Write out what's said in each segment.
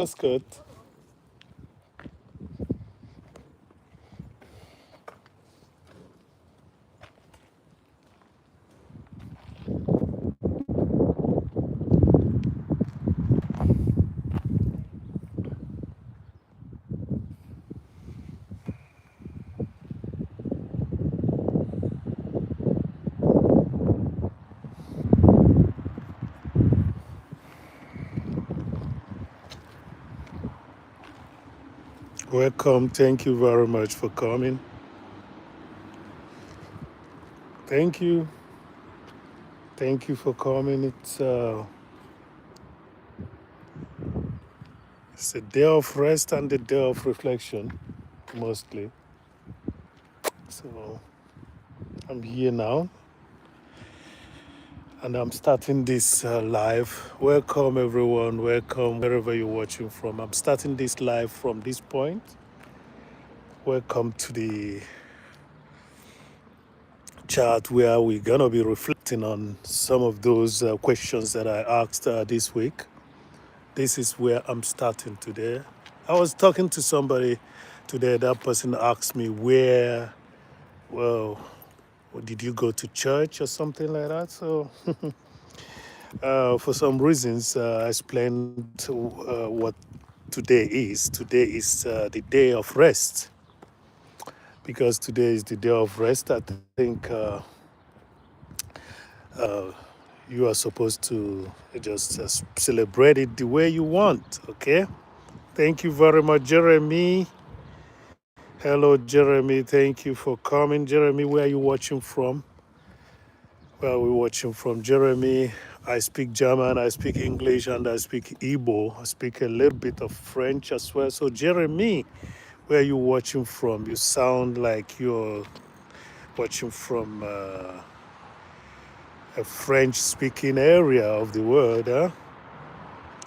That's good. Welcome. Thank you very much for coming. Thank you. Thank you for coming. It's a day of rest and a day of reflection, mostly. So I'm here now, and I'm starting this live. Welcome, everyone. Welcome wherever you're watching from. I'm starting this live from this point. Welcome to the chat where we're gonna be reflecting on some of those questions that I asked this week. This is where I'm starting today. I was talking to somebody today. That person asked me well, did you go to church or something like that? So, for some reasons, I explained what today is. Today is the day of rest. Because today is the day of rest, I think you are supposed to just celebrate it the way you want, okay? Thank you very much, Jeremy. Hello, Jeremy. Thank you for coming. Jeremy, where are you watching from? Where are we watching from? Jeremy, I speak German, I speak English, and I speak Igbo. I speak a little bit of French as well. So, Jeremy, where are you watching from? You sound like you're watching from a French-speaking area of the world, huh?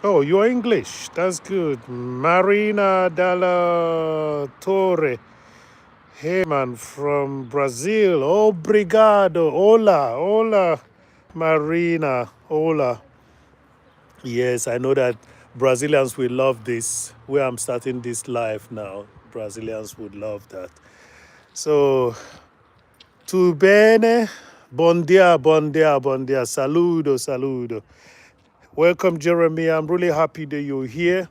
Oh, you're English. That's good. Marina Dalla Torre. Hey, man, from Brazil. Obrigado. Hola. Hola, Marina. Hola. Yes, I know that Brazilians will love this. Where I'm starting this live now, Brazilians would love that. So, tu bene? Bon dia, bon dia, bon dia. Saludo, saludo. Welcome, Jeremy. I'm really happy that you're here.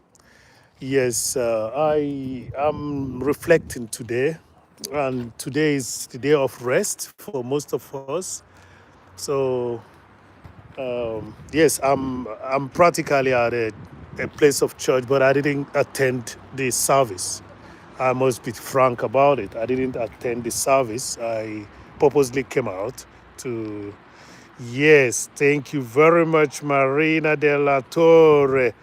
Yes, I am reflecting today, and today is the day of rest for most of us. So, yes, I'm practically at a place of church, but I didn't attend the service. I must be frank about it. I didn't attend the service. I purposely came out to. Yes, thank you very much, Marina de la Torre.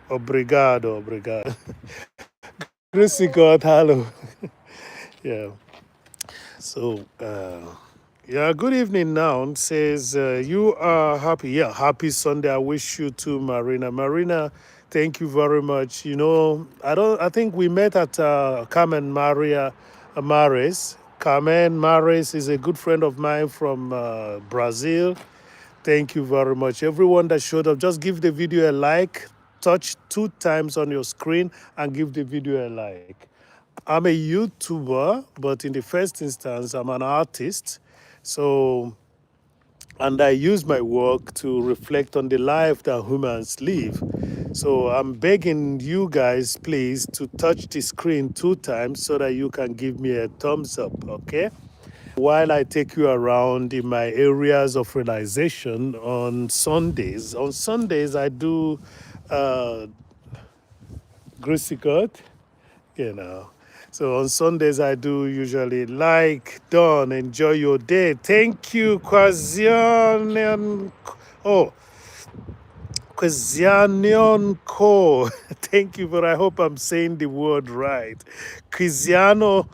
Obrigado, obrigado. Gracie God, hello. Yeah. So, yeah, good evening now. It says, you are happy. Yeah, happy Sunday. I wish you too, Marina. Marina, thank you very much. You know, I think we met at Carmen Maria Mares. Carmen Mares is a good friend of mine from Brazil. Thank you very much. Everyone that showed up, just give the video a like, touch 2 times on your screen, and give the video a like. I'm a YouTuber, but in the first instance, I'm an artist. So, and I use my work to reflect on the life that humans live. So I'm begging you guys, please, to touch the screen 2 times so that you can give me a thumbs up, okay? While I take you around in my areas of realization on Sundays. On Sundays, I do Gracie God. You know. So on Sundays, I do usually like, done, enjoy your day. Thank you, Kwazianian. Oh, Kwazianian Ko. Thank you, but I hope I'm saying the word right. Kwaziano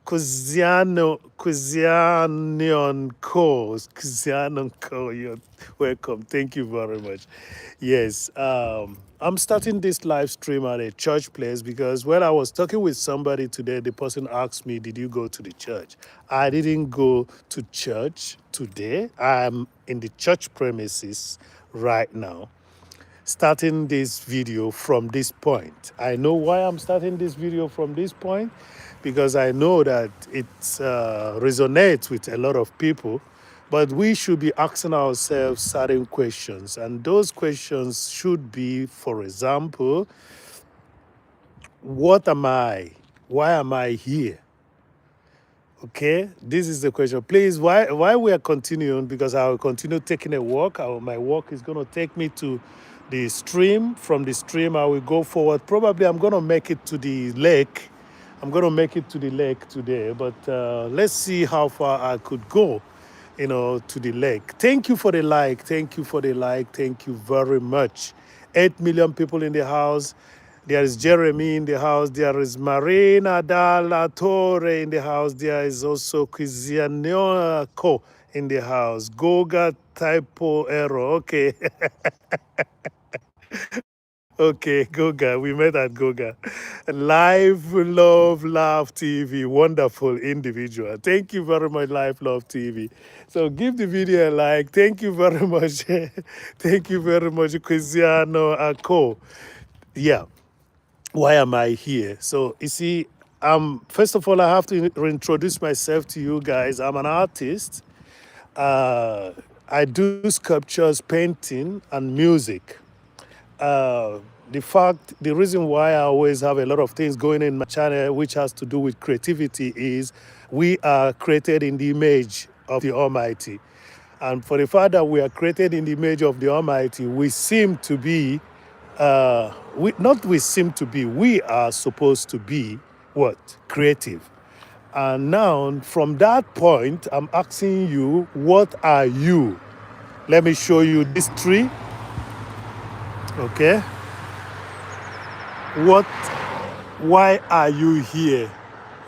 Cusianion Co. Cusianion Co. You're welcome. Thank you very much. Yes, I'm starting this live stream at a church place because when I was talking with somebody today, the person asked me, did you go to the church? I didn't go to church today. I'm in the church premises right now. starting this video from this point. I know why I'm starting this video from this point, because I know that it resonates with a lot of people, but we should be asking ourselves certain questions. And those questions should be, for example, what am I? Why am I here? Okay, this is the question. Please, why we are continuing, because I will continue taking a walk. My walk is going to take me to the stream. From the stream, I will go forward. Probably I'm going to make it to the lake. I'm going to make it to the lake today, but let's see how far I could go, to the lake. Thank you for the like. Thank you for the like. Thank you very much. 8 million people in the house. There is Jeremy in the house. There is Marina Dalla Torre in the house. There is also Ifeanyickool in the house. Goga Typo Error. Okay. Okay, Goga. We met at Goga. Live Love Love TV. Wonderful individual. Thank you very much, Live Love TV. So give the video a like. Thank you very much. Thank you very much, Ifeanyickool. Yeah. Why am I here? So you see, first of all, I have to reintroduce myself to you guys. I'm an artist. I do sculptures, painting, and music. Uh, the reason why I always have a lot of things going in my channel, which has to do with creativity, is we are created in the image of the Almighty. And for the fact that we are created in the image of the Almighty, we seem to be, we are supposed to be what? Creative. And now, from that point, I'm asking you, what are you? Let me show you this tree, okay? Why are you here?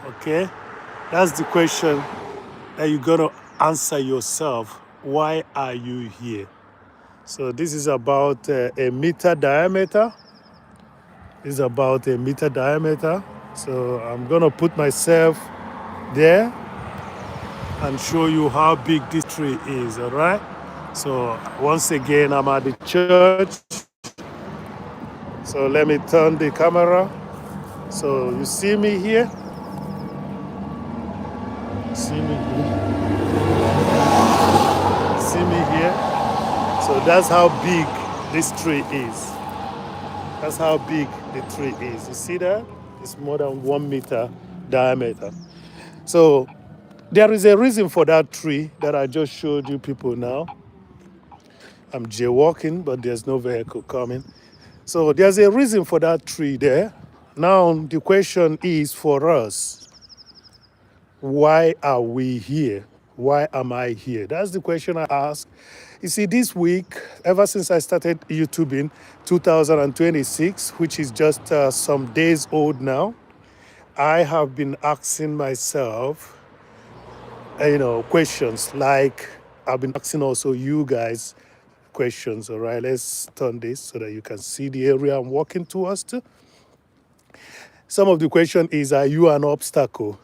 Okay? That's the question that you're gonna answer yourself. Why are you here? So this is about a meter diameter. This is about a meter diameter. So I'm gonna put myself there and show you how big this tree is, all right? So once again, I'm at the church. So let me turn the camera. So you see me here? See me here? See me here? So that's how big this tree is. That's how big the tree is. You see that? It's more than 1 meter diameter. So there is a reason for that tree that I just showed you people now. I'm jaywalking, but there's no vehicle coming. So there's a reason for that tree there. Now the question is for us, why are we here? Why am I here? That's the question I ask. You see, this week, ever since I started YouTube in 2026, which is just some days old now, I have been asking myself, questions like I've been asking also you guys questions. All right, let's turn this so that you can see the area I'm walking towards to. Some of the question is, are you an obstacle?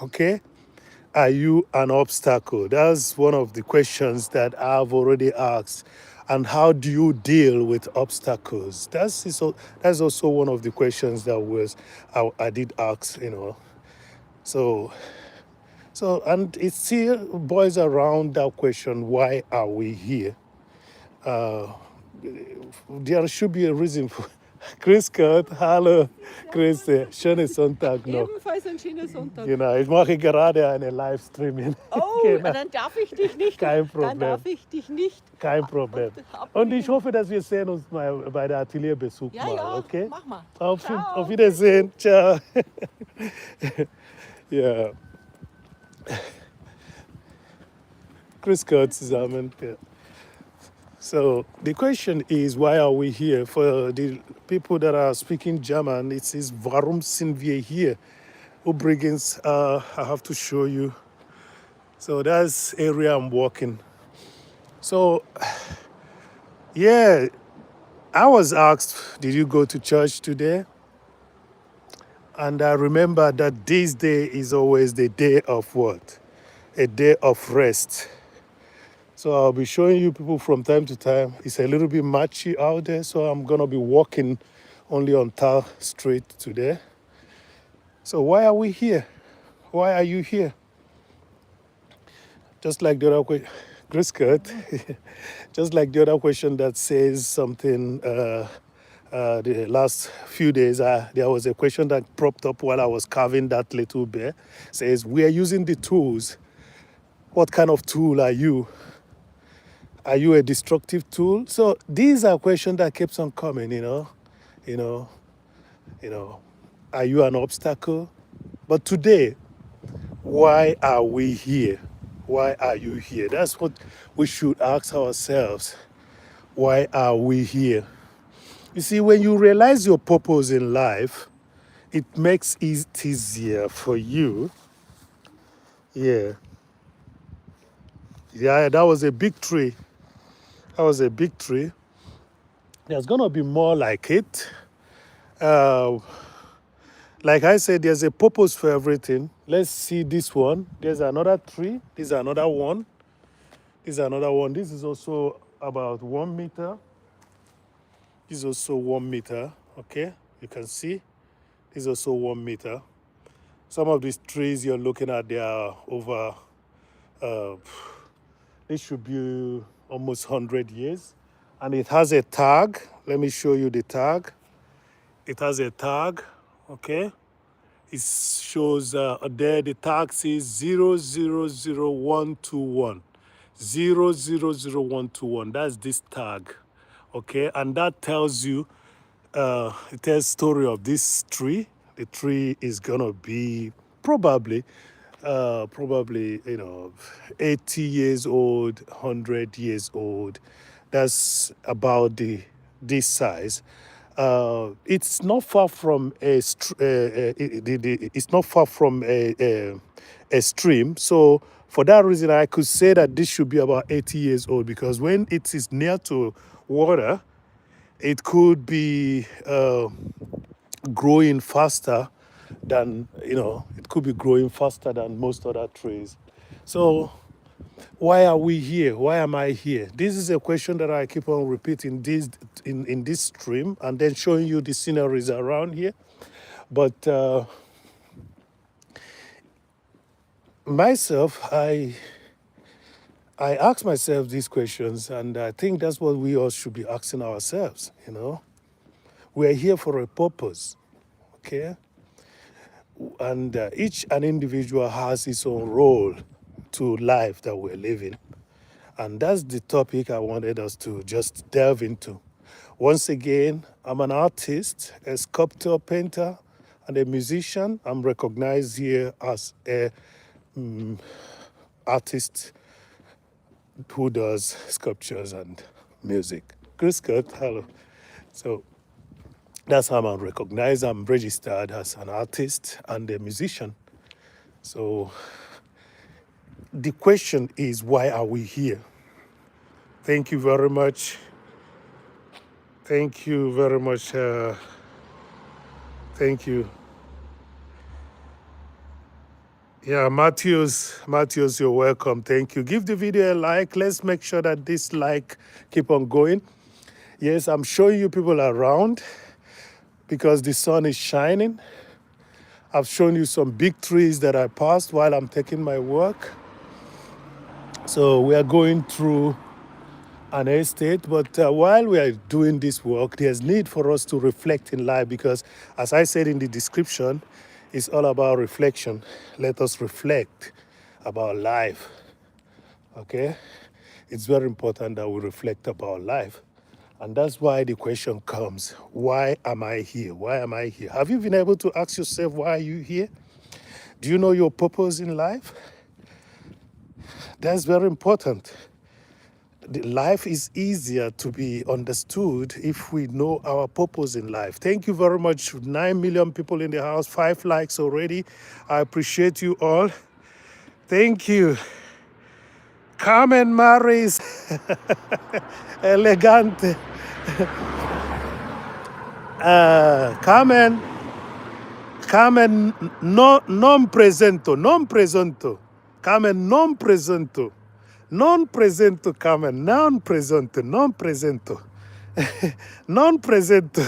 Okay. Are you an obstacle? That's one of the questions that I've already asked. And how do you deal with obstacles? That's also one of the questions that I did ask, So and it still boils around that question, why are we here? There should be a reason for Grüß Gott, hallo, Grüße, schönen Sonntag noch. Ebenfalls ein schöner Sonntag. Genau, ich mache gerade eine Livestreaming. Oh, Genau. dann darf ich dich nicht. Kein Problem. Dann darf ich dich nicht. Kein Problem. Und ich hoffe, dass wir sehen uns mal bei der Atelierbesuch mal, Ja, okay? mach mal. Auf Wiedersehen. Ciao. Ja. Grüß Gott zusammen. Yeah. So the question is, why are we here? For the people that are speaking German, it says, warum sind wir hier? Übrigens, I have to show you. So that's area I'm walking. So, yeah, I was asked, did you go to church today? And I remember that this day is always the day of what? A day of rest. So I'll be showing you people from time to time. It's a little bit matchy out there, so I'm gonna be walking only on Tar Street today. So why are we here? Why are you here? Just like the other question, Chris Kurt, just like the other question that says something. The last few days, there was a question that propped up while I was carving that little bear. Says, we are using the tools. What kind of tool are you? Are you a destructive tool? So these are questions that keeps on coming, you know, you know, are you an obstacle? But today, why are we here? Why are you here? That's what we should ask ourselves. Why are we here? You see, when you realize your purpose in life, it makes it easier for you. Yeah. Yeah, that was a big tree. That was a big tree. There's going to be more like it. Uh, like I said, there's a purpose for everything. Let's see this one. There's another tree. This is another one. This is another one. This is also about 1 meter. This is also 1 meter. Okay, you can see. This is also 1 meter. Some of these trees you're looking at, they are over, this should be almost 100 years. And it has a tag. Let me show you the tag. It has a tag, okay? It shows there the tag says 000121. 000121. That's this tag, okay? And that tells you, it tells story of this tree. The tree is gonna be probably, 80 years old, 100 years old. That's about this size. It's not far from it's not far from a stream. So for that reason, I could say that this should be about 80 years old, because when it is near to water, it could be growing faster than, it could be growing faster than most other trees. So why are we here? Why am I here? This is a question that I keep on repeating in this stream, and then showing you the sceneries around here. But myself, I ask myself these questions, and I think that's what we all should be asking ourselves. We are here for a purpose, okay? And each an individual has his own role to life that we're living. And that's the topic I wanted us to just delve into. Once again, I'm an artist, a sculptor, painter, and a musician. I'm recognized here as a artist who does sculptures and music. Chris Kurt, hello. So that's how I'm recognized. I'm registered as an artist and a musician. So the question is, why are we here? Thank you very much. Thank you very much. Thank you. Yeah, Matthews, you're welcome. Thank you. Give the video a like. Let's make sure that this like keep on going. Yes, I'm showing you people around because the sun is shining. I've shown you some big trees that I passed while I'm taking my work. So we are going through an estate, but while we are doing this work, there's need for us to reflect in life, because as I said in the description, it's all about reflection. Let us reflect about life, okay? It's very important that we reflect about life. And that's why the question comes, why am I here? Why am I here? Have you been able to ask yourself, why are you here? Do you know your purpose in life? That's very important. Life is easier to be understood if we know our purpose in life. Thank you very much. 9 million people in the house, 5 likes already. I appreciate you all. Thank you. Carmen Maris, elegante. Carmen, no, non presento. Carmen, non presento. Non presento, Carmen. Non presento. Non presento. Non presento.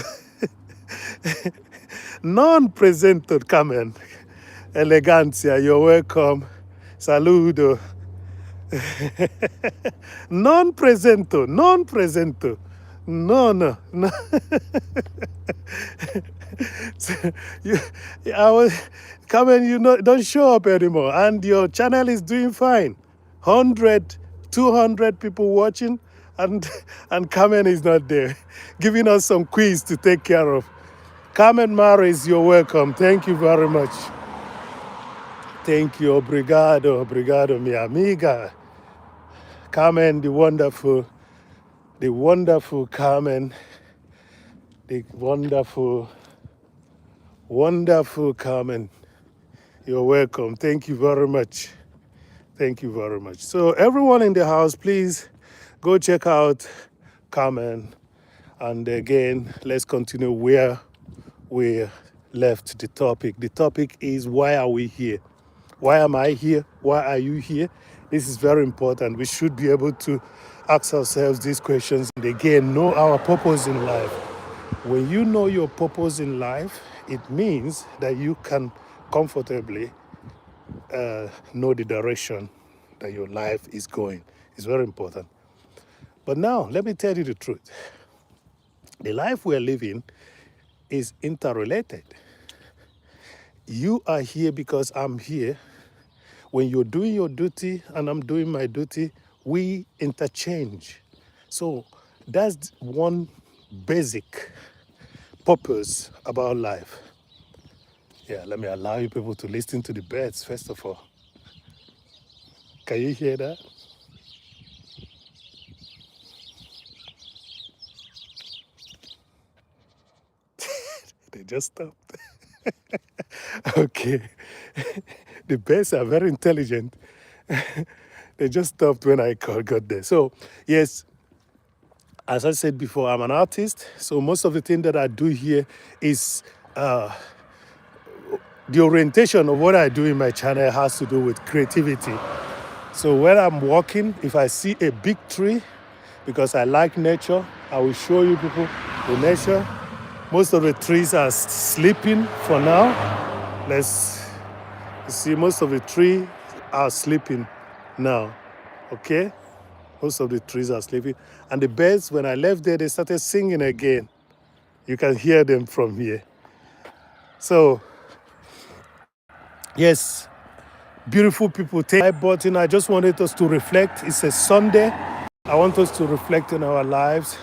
Non presento, Carmen. Elegancia, you're welcome. Saludo. Non presento. Non presento. No, no, no. So, you, I was, Carmen, you know, don't show up anymore, and your channel is doing fine. 100, 200 people watching, and and Carmen is not there, giving us some quiz to take care of. Carmen Maris, you're welcome. Thank you very much. Thank you. Obrigado, obrigado, mi amiga. Carmen, the wonderful Carmen, the wonderful Carmen. You're welcome. Thank you very much. Thank you very much. So, everyone in the house, please go check out Carmen. And again, let's continue where we left the topic. The topic is, why are we here? Why am I here? Why are you here? This is very important. We should be able to ask ourselves these questions and again know our purpose in life. When you know your purpose in life, it means that you can comfortably know the direction that your life is going. It's very important. But now, let me tell you the truth. The life we're living is interrelated. You are here because I'm here. When you're doing your duty and I'm doing my duty, we interchange. So that's one basic purpose about life. Yeah, let me allow you people to listen to the birds first of all. Can you hear that? They just stopped. Okay. The birds are very intelligent. They just stopped when I got there. So, yes, as I said before, I'm an artist. So most of the thing that I do here is the orientation of what I do in my channel has to do with creativity. So when I'm walking, if I see a big tree, because I like nature, I will show you people the nature. Most of the trees are sleeping for now. Let's see, most of the trees are sleeping now. Okay? Most of the trees are sleeping. And the birds, when I left there, they started singing again. You can hear them from here. So, yes, beautiful people take my button. I just wanted us to reflect. It's a Sunday. I want us to reflect on our lives,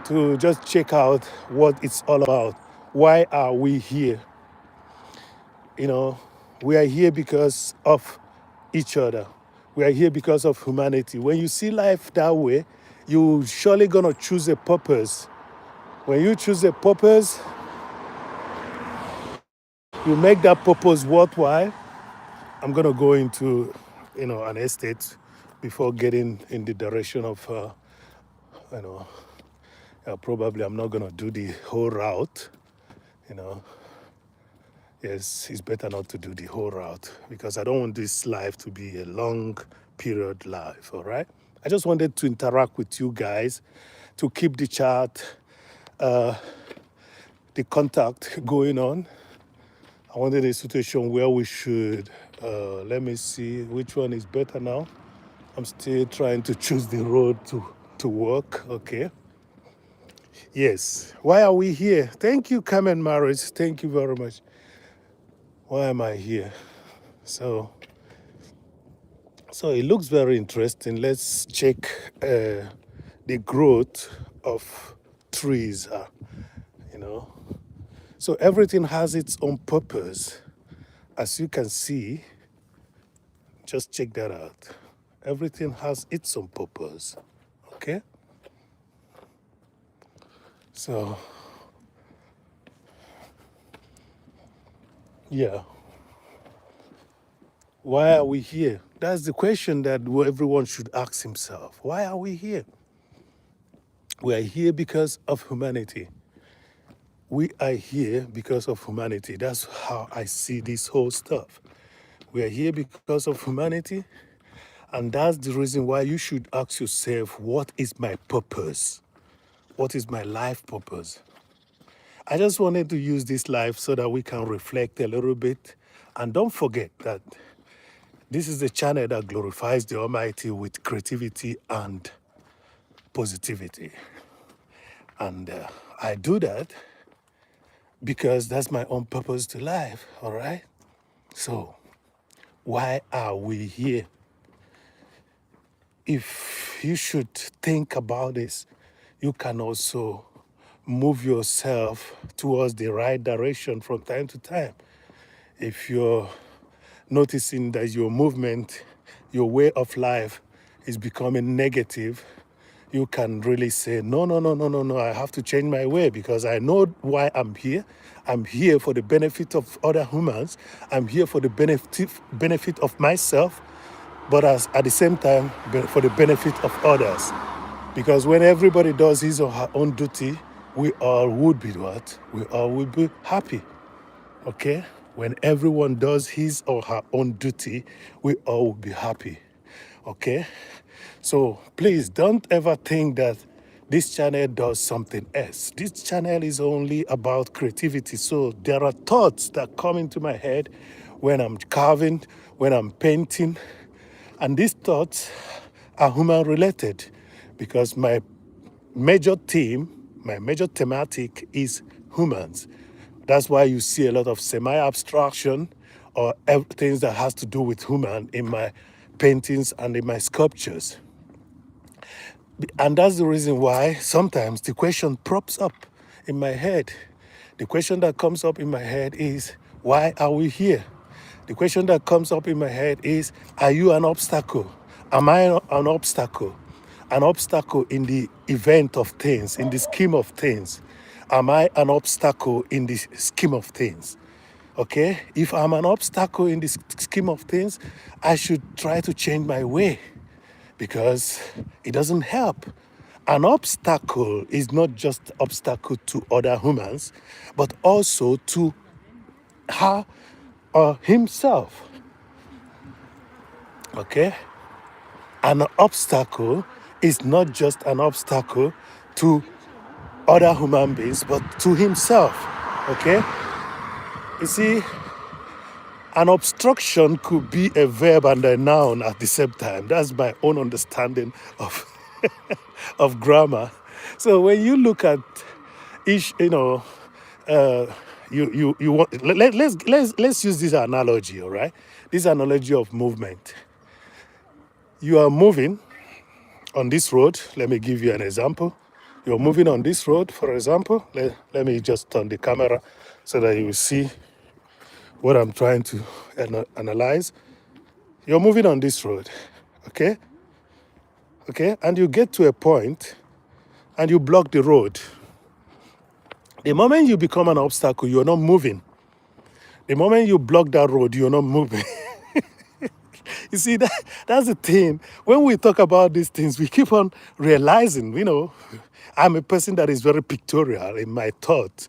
to just check out what it's all about. Why are we here? You know, we are here because of each other. We are here because of humanity. When you see life that way, you're surely gonna choose a purpose. When you choose a purpose, you make that purpose worthwhile. I'm gonna go into, an estate before getting in the direction of, probably I'm not gonna do the whole route. Yes, it's better not to do the whole route because I don't want this life to be a long period life, all right? I just wanted to interact with you guys, to keep the chat, the contact going on. I wanted a situation where we should, let me see which one is better now. I'm still trying to choose the road to work, okay? Yes, why are we here? Thank you, Carmen Maris. Thank you very much. Why am I here? So it looks very interesting. Let's check the growth of trees, So everything has its own purpose. As you can see, just check that out. Everything has its own purpose, okay? So, yeah. Why are we here? That's the question that everyone should ask himself. Why are we here? We are here because of humanity. We are here because of humanity. That's how I see this whole stuff. We are here because of humanity, And that's the reason why you should ask yourself, what is my purpose? What is my life purpose? I just wanted to use this life so that we can reflect a little bit. And don't forget that this is a channel that glorifies the Almighty with creativity and positivity. And I do that because that's my own purpose to life, all right? So, why are we here? If you should think about this, you can also move yourself towards the right direction from time to time. If you're noticing that your movement, your way of life is becoming negative, you can really say, no, no, no, no, no, no, I have to change my way because I know why I'm here. I'm here for the benefit of other humans. I'm here for the benefit of myself, but at the same time, for the benefit of others. Because when everybody does his or her own duty, we all would be what? We all would be happy. Okay? When everyone does his or her own duty, we all will be happy. Okay? So please don't ever think that this channel does something else. This channel is only about creativity. So there are thoughts that come into my head when I'm carving, when I'm painting, and these thoughts are human related because my major theme, my major thematic is humans. That's why you see a lot of semi-abstraction or things that has to do with human in my paintings and in my sculptures. And that's the reason why sometimes the question props up in my head. The question that comes up in my head is, why are we here? The question that comes up in my head is, are you an obstacle? Am I an obstacle? An obstacle in the event of things, in the scheme of things. Am I an obstacle in the scheme of things? Okay? If I'm an obstacle in the scheme of things, I should try to change my way because it doesn't help. An obstacle is not just obstacle to other humans, but also to her or himself. Okay? An obstacle is not just an obstacle to other human beings, but to himself. Okay? You see, an obstruction could be a verb and a noun at the same time. That's my own understanding of of grammar. So when you look at each, you want let's use this analogy, all right? This analogy of movement. You are moving on this road. Let me give you an example. You're moving on this road, for example. Let me just turn the camera so that you will see what I'm trying to analyze. You're moving on this road, okay? Okay, and you get to a point and you block the road. The moment you become an obstacle, you're not moving. The moment you block that road, you're not moving. You see, that's the thing. When we talk about these things, we keep on realizing, I'm a person that is very pictorial in my thought.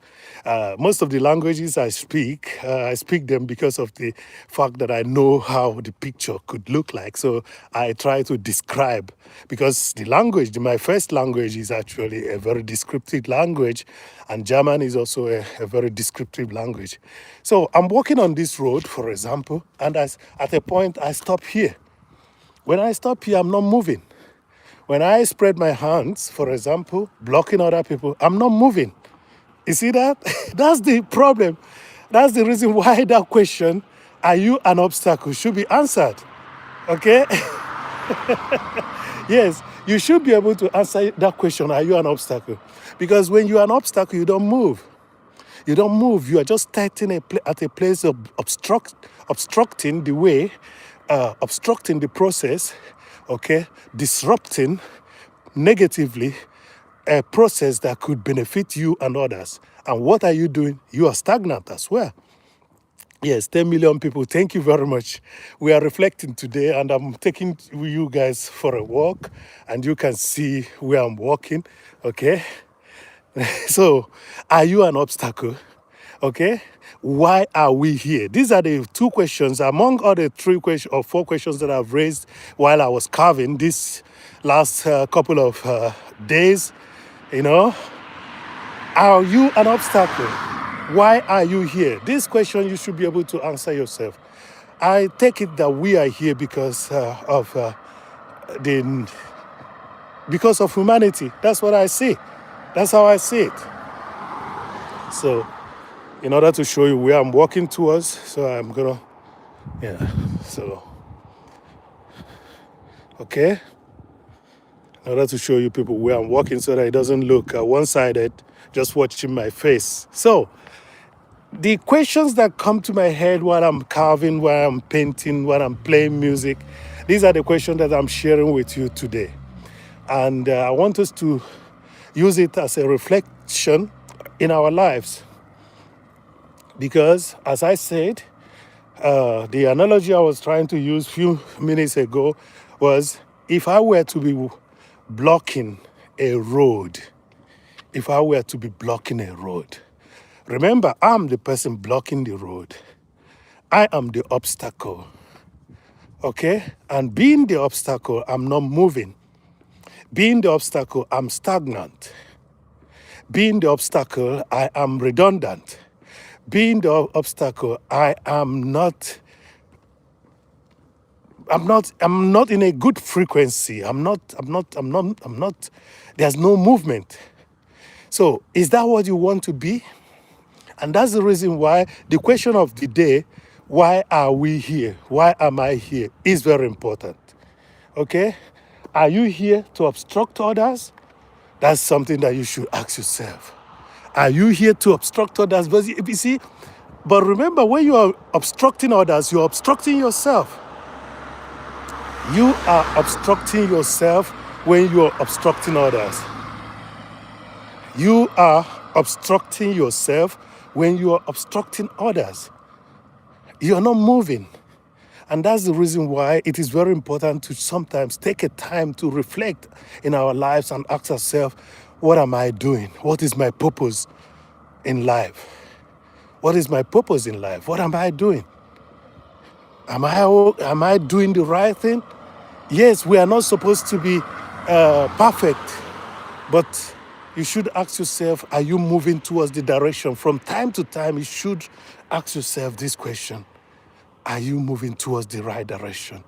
Most of the languages I speak them because of the fact that I know how the picture could look like. So I try to describe, because the language, my first language is actually a very descriptive language, and German is also a very descriptive language. So I'm walking on this road, for example, and at a point I stop here. When I stop here, I'm not moving. When I spread my hands, for example, blocking other people, I'm not moving. You see that? That's the problem. That's the reason why that question, are you an obstacle, should be answered. Okay? Yes, you should be able to answer that question, are you an obstacle? Because when you're an obstacle, you don't move. You don't move. You are just starting at a place of obstructing the way, obstructing the process, okay, disrupting negatively a process that could benefit you and others. And what are you doing? You are stagnant as well. Yes, 10 million people. Thank you very much. We are reflecting today, and I'm taking you guys for a walk, and you can see where I'm walking, okay? So, are you an obstacle? Okay? Why are we here? These are the two questions among other three questions or four questions that I've raised while I was carving this last couple of days. You know, are you an obstacle? Why are you here? This question you should be able to answer yourself. I take it that we are here because the because of humanity. That's what I see. That's how I see it. So, in order to show you where I'm walking towards, so I'm gonna, yeah. So, okay. In order to show you people where I'm walking, so that it doesn't look one-sided, just watching my face. So, the questions that come to my head while I'm carving, while I'm painting, while I'm playing music, these are the questions that I'm sharing with you today. And I want us to use it as a reflection in our lives. Because, as I said, the analogy I was trying to use a few minutes ago was if I were to be blocking a road, if I were to be blocking a road, remember, I'm the person blocking the road. I am the obstacle. Okay? And being the obstacle, I'm not moving. Being the obstacle, I'm stagnant. Being the obstacle, I am redundant. Being the obstacle, I'm not in a good frequency. I'm not, there's no movement. So is that what you want to be? And that's the reason why the question of the day, why are we here? Why am I here? Is very important. Okay? Are you here to obstruct others? That's something that you should ask yourself. Are you here to obstruct others? But you see, but remember, when you are obstructing others, you're obstructing yourself. You are obstructing yourself when you are obstructing others. You are obstructing yourself when you are obstructing others. You are not moving. And that's the reason why it is very important to sometimes take a time to reflect in our lives and ask ourselves, what am I doing? What is my purpose in life? What is my purpose in life? What am I doing? Am I doing the right thing? Yes, we are not supposed to be perfect, but you should ask yourself, are you moving towards the direction? From time to time, you should ask yourself this question. Are you moving towards the right direction?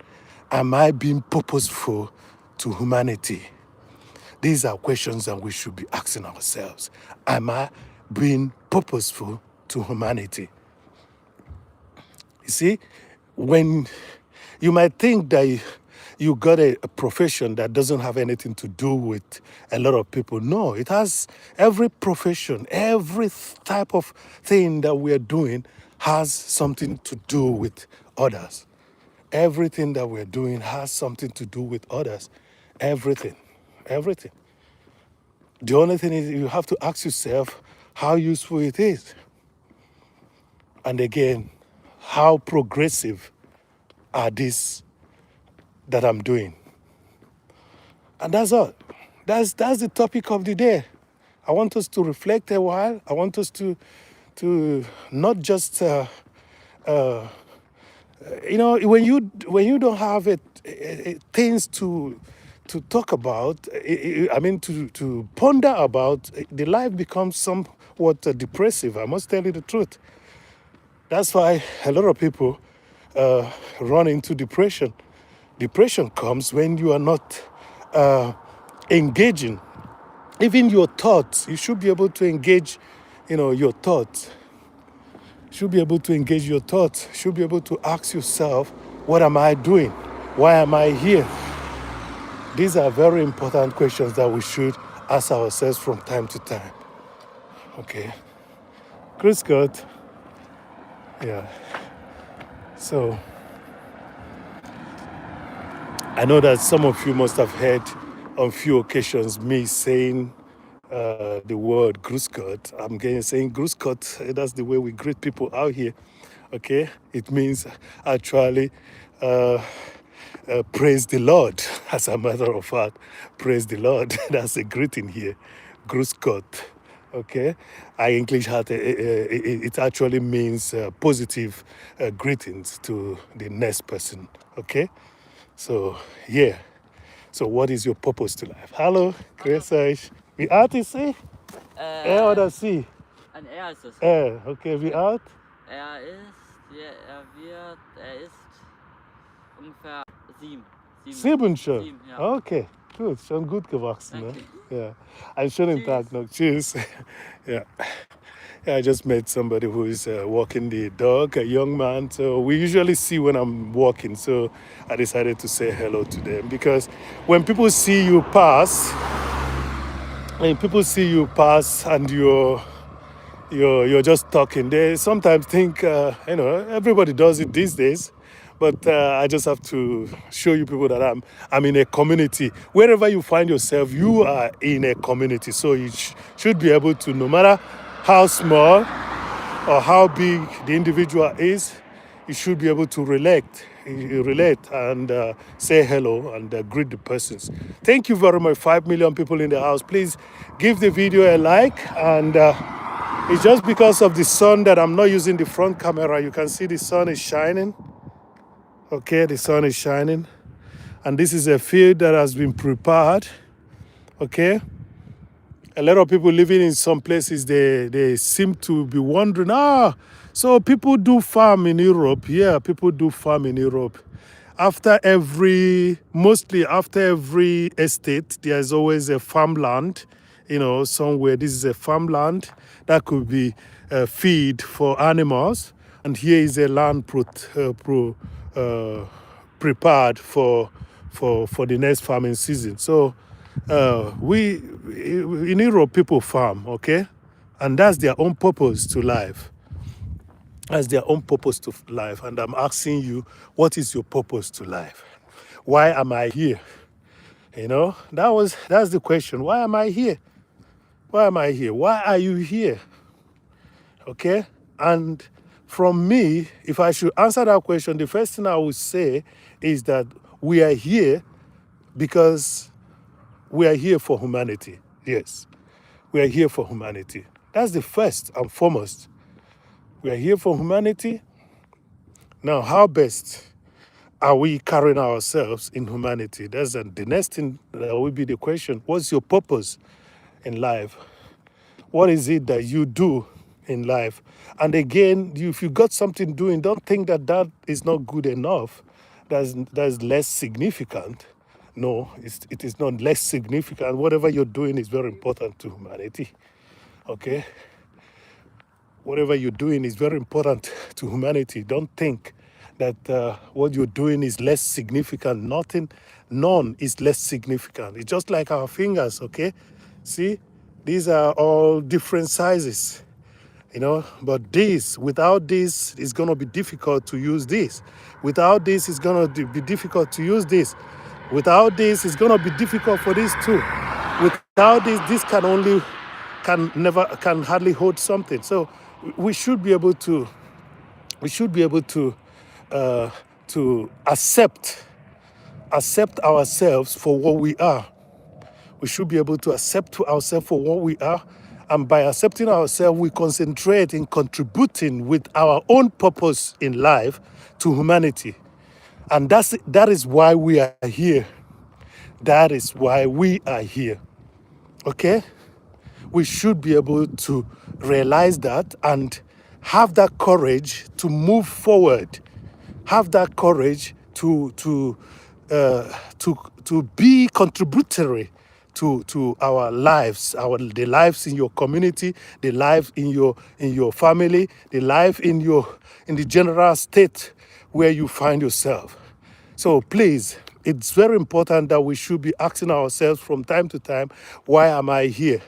Am I being purposeful to humanity? These are questions that we should be asking ourselves. Am I being purposeful to humanity? You see, when you might think that you got a profession that doesn't have anything to do with a lot of people. No, it has every profession, every type of thing that we are doing has something to do with others. Everything that we're doing has something to do with others. Everything. Everything. The only thing is you have to ask yourself how useful it is. And again, how progressive are these that I'm doing? And that's all. That's the topic of the day. I want us to reflect a while. I want us to not just when you don't have things to talk about. To ponder about. The life becomes somewhat depressive. I must tell you the truth. That's why a lot of people run into depression. Depression comes when you are not engaging. Even your thoughts, you should be able to engage, your thoughts. You should be able to engage your thoughts. You should be able to ask yourself, what am I doing? Why am I here? These are very important questions that we should ask ourselves from time to time. Okay. Chris God. Yeah. So, I know that some of you must have heard on few occasions me saying the word Gruskot. I'm saying Gruskot. That's the way we greet people out here. Okay, it means actually praise the Lord. As a matter of fact, praise the Lord. That's a greeting here, Gruskot. Okay, our English it actually means positive greetings to the next person. Okay, so yeah. So what is your purpose to life? Hallo, grüß euch. Wie alt ist sie? Er oder sie? Ein Er ist es. Okay, wie alt? Er ist ungefähr 7. 7 schon. 7, ja. Okay, gut, schon gut gewachsen. Ne? Danke. Ja. Einen schönen Tschüss. Tag noch. Tschüss. Yeah. Yeah, I just met somebody who is walking the dog, a young man. So we usually see when I'm walking. So I decided to say hello to them because when people see you pass, and you're just talking, they sometimes think everybody does it these days. But I just have to show you people that I'm in a community. Wherever you find yourself, you are in a community. So you should be able to, no matter how small or how big the individual is, you should be able to relate and say hello and greet the persons. Thank you very much. 5 million people in the house. Please give the video a like. And it's just because of the sun that I'm not using the front camera. You can see the sun is shining. Okay, the sun is shining. And this is a field that has been prepared. Okay. A lot of people living in some places, they seem to be wondering, so people do farm in Europe. Yeah, people do farm in Europe. Mostly after every estate, there's always a farmland, somewhere. This is a farmland that could be feed for animals. And here is a land prepared for the next farming season. So we in Europe, people farm, okay, and that's their own purpose to life. That's their own purpose to life. And I'm asking you, what is your purpose to life? Why am I here? That's the question. Why am I here? Why am I here? Why are you here? Okay? And from me, if I should answer that question, the first thing I would say is that we are here because we are here for humanity. Yes. We are here for humanity. That's the first and foremost. We are here for humanity. Now, how best are we carrying ourselves in humanity? That's the next thing that will be the question. What's your purpose in life? What is it that you do in life? And again, if you got something doing, don't think that is not good enough. That's less significant. No, it is not less significant. Whatever you're doing is very important to humanity. Okay? Whatever you're doing is very important to humanity. Don't think that what you're doing is less significant. None is less significant. It's just like our fingers, okay? See, these are all different sizes, but without this, it's going to be difficult to use this. Without this, it's going to be difficult to use this. Without this, it's going to be difficult for this too. Without this can hardly hold something. So we should be able to accept ourselves for what we are. We should be able to accept ourselves for what we are. And by accepting ourselves, we concentrate in contributing with our own purpose in life to humanity. And that is why we are here. That is why we are here. Okay? We should be able to realize that and have that courage to move forward. Have that courage to be contributory to our lives, the lives in your community, the life in your family, the life in the general state where you find yourself. So please, it's very important that we should be asking ourselves from time to time, why am I here?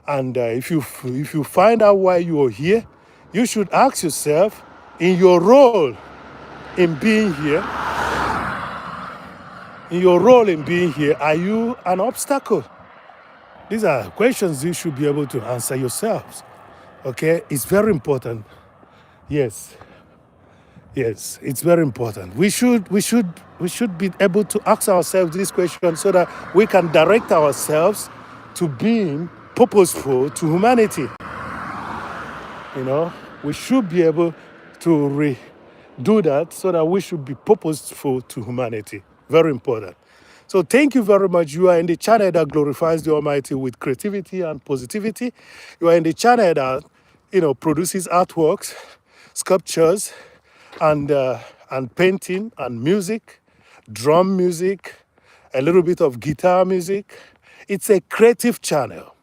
And if you find out why you are here, you should ask yourself, in your role in being here, are you an obstacle? These are questions you should be able to answer yourselves. Okay, it's very important. Yes, it's very important. We should be able to ask ourselves these questions so that we can direct ourselves to being purposeful to humanity. You know, we should be able to do that so that we should be purposeful to humanity. Very important. So thank you very much. You are in the channel that glorifies the Almighty with creativity and positivity. You are in the channel that, produces artworks, sculptures, and painting and music, drum music, a little bit of guitar music. It's a creative channel.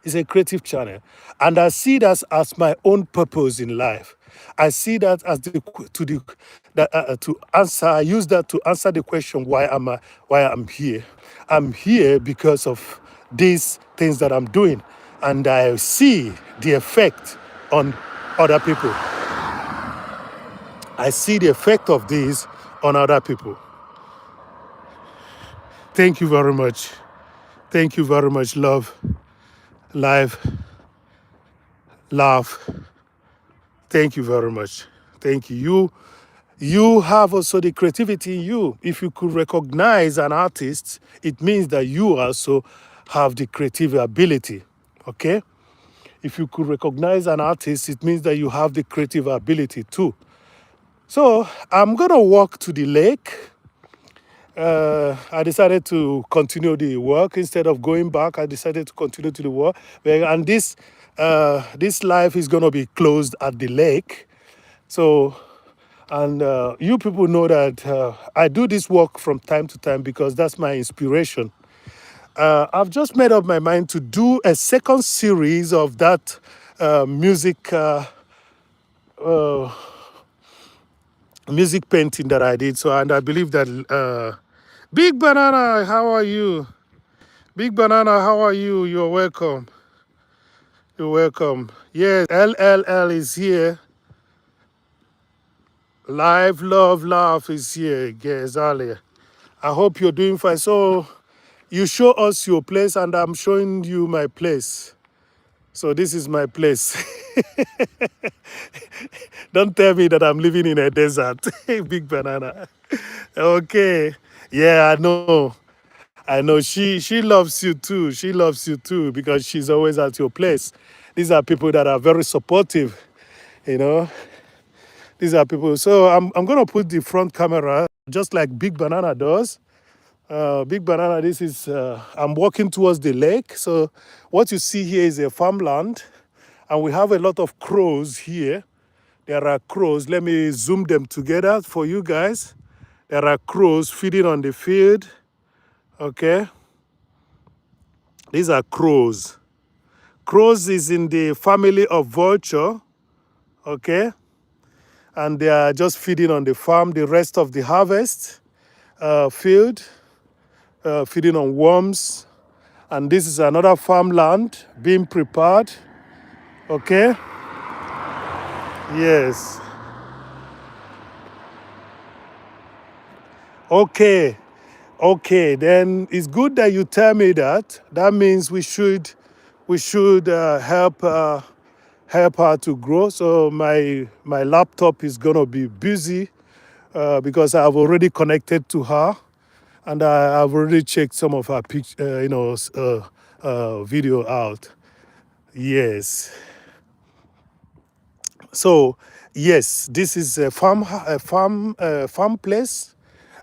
It's a creative channel. And I see that as my own purpose in life. I see that as to answer. I use that to answer the question why I'm here. I'm here because of these things that I'm doing, and I see the effect on other people. I see the effect of these on other people. Thank you very much. Thank you very much. Love, life, laugh. Thank you very much. Thank you. You have also the creativity in you. If you could recognize an artist, it means that you also have the creative ability. Okay? If you could recognize an artist, it means that you have the creative ability too. So I'm going to walk to the lake. I decided to continue the work instead of going back. I decided to continue to the work, and this life is going to be closed at the lake. So, and you people know that I do this work from time to time because that's my inspiration. I've just made up my mind to do a second series of that music painting that I did. So, and I believe that Big Banana, how are you? Big Banana, how are you? You're welcome. You're welcome. Yes, LLL is here. Live, love, laugh is here. Yes, earlier. I hope you're doing fine. So you show us your place, and I'm showing you my place. So this is my place. Don't tell me that I'm living in a desert. Big Banana. Okay. Yeah, I know. I know she loves you too. She loves you too because she's always at your place. These are people that are very supportive, you know. These are people. So I'm gonna put the front camera just like Big Banana does. Big Banana, this is I'm walking towards the lake. So what you see here is a farmland, and we have a lot of crows here. There are crows. Let me zoom them together for you guys. There are crows feeding on the field. Okay. These are crows. Crows is in the family of vulture, okay? And they are just feeding on the farm the rest of the harvest field, feeding on worms. And this is another farmland being prepared, okay? Yes. Okay. Okay, then it's good that you tell me that. That means we should help her to grow. So my laptop is gonna be busy because I've already connected to her, and I've already checked some of her video out. Yes. So yes, this is a farm place.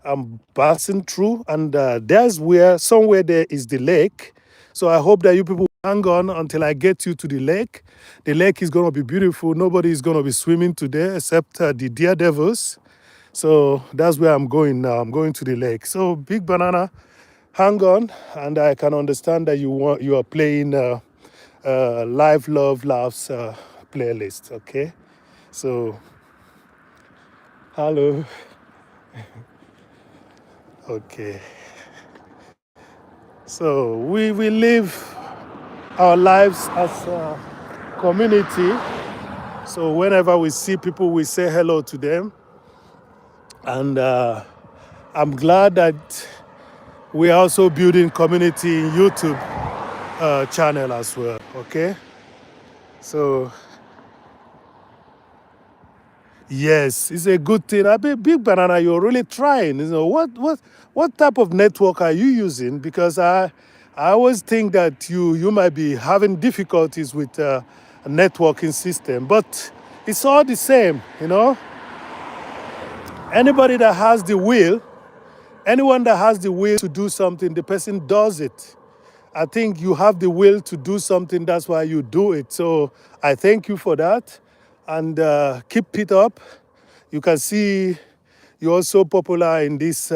I'm passing through, and there's where somewhere there is the lake. So I hope that you people hang on until I get you to the lake. The lake is gonna be beautiful. Nobody is gonna be swimming today except the daredevils. So that's where I'm going now. I'm going to the lake. So Big Banana, hang on, and I can understand that you are playing Live Love Laughs playlist. Okay, so hello. Okay, so we live our lives as a community. So whenever we see people, we say hello to them, and I'm glad that we're also building community in YouTube channel as well. Okay, so yes, it's a good thing. I mean, Big Banana, you're really trying. What type of network are you using? Because I always think that you might be having difficulties with a networking system, but it's all the same, you know. Anybody that has the will, anyone that has the will to do something, the person does it. I think you have the will to do something, that's why you do it. So I thank you for that, and keep it up. You can see you're also popular in this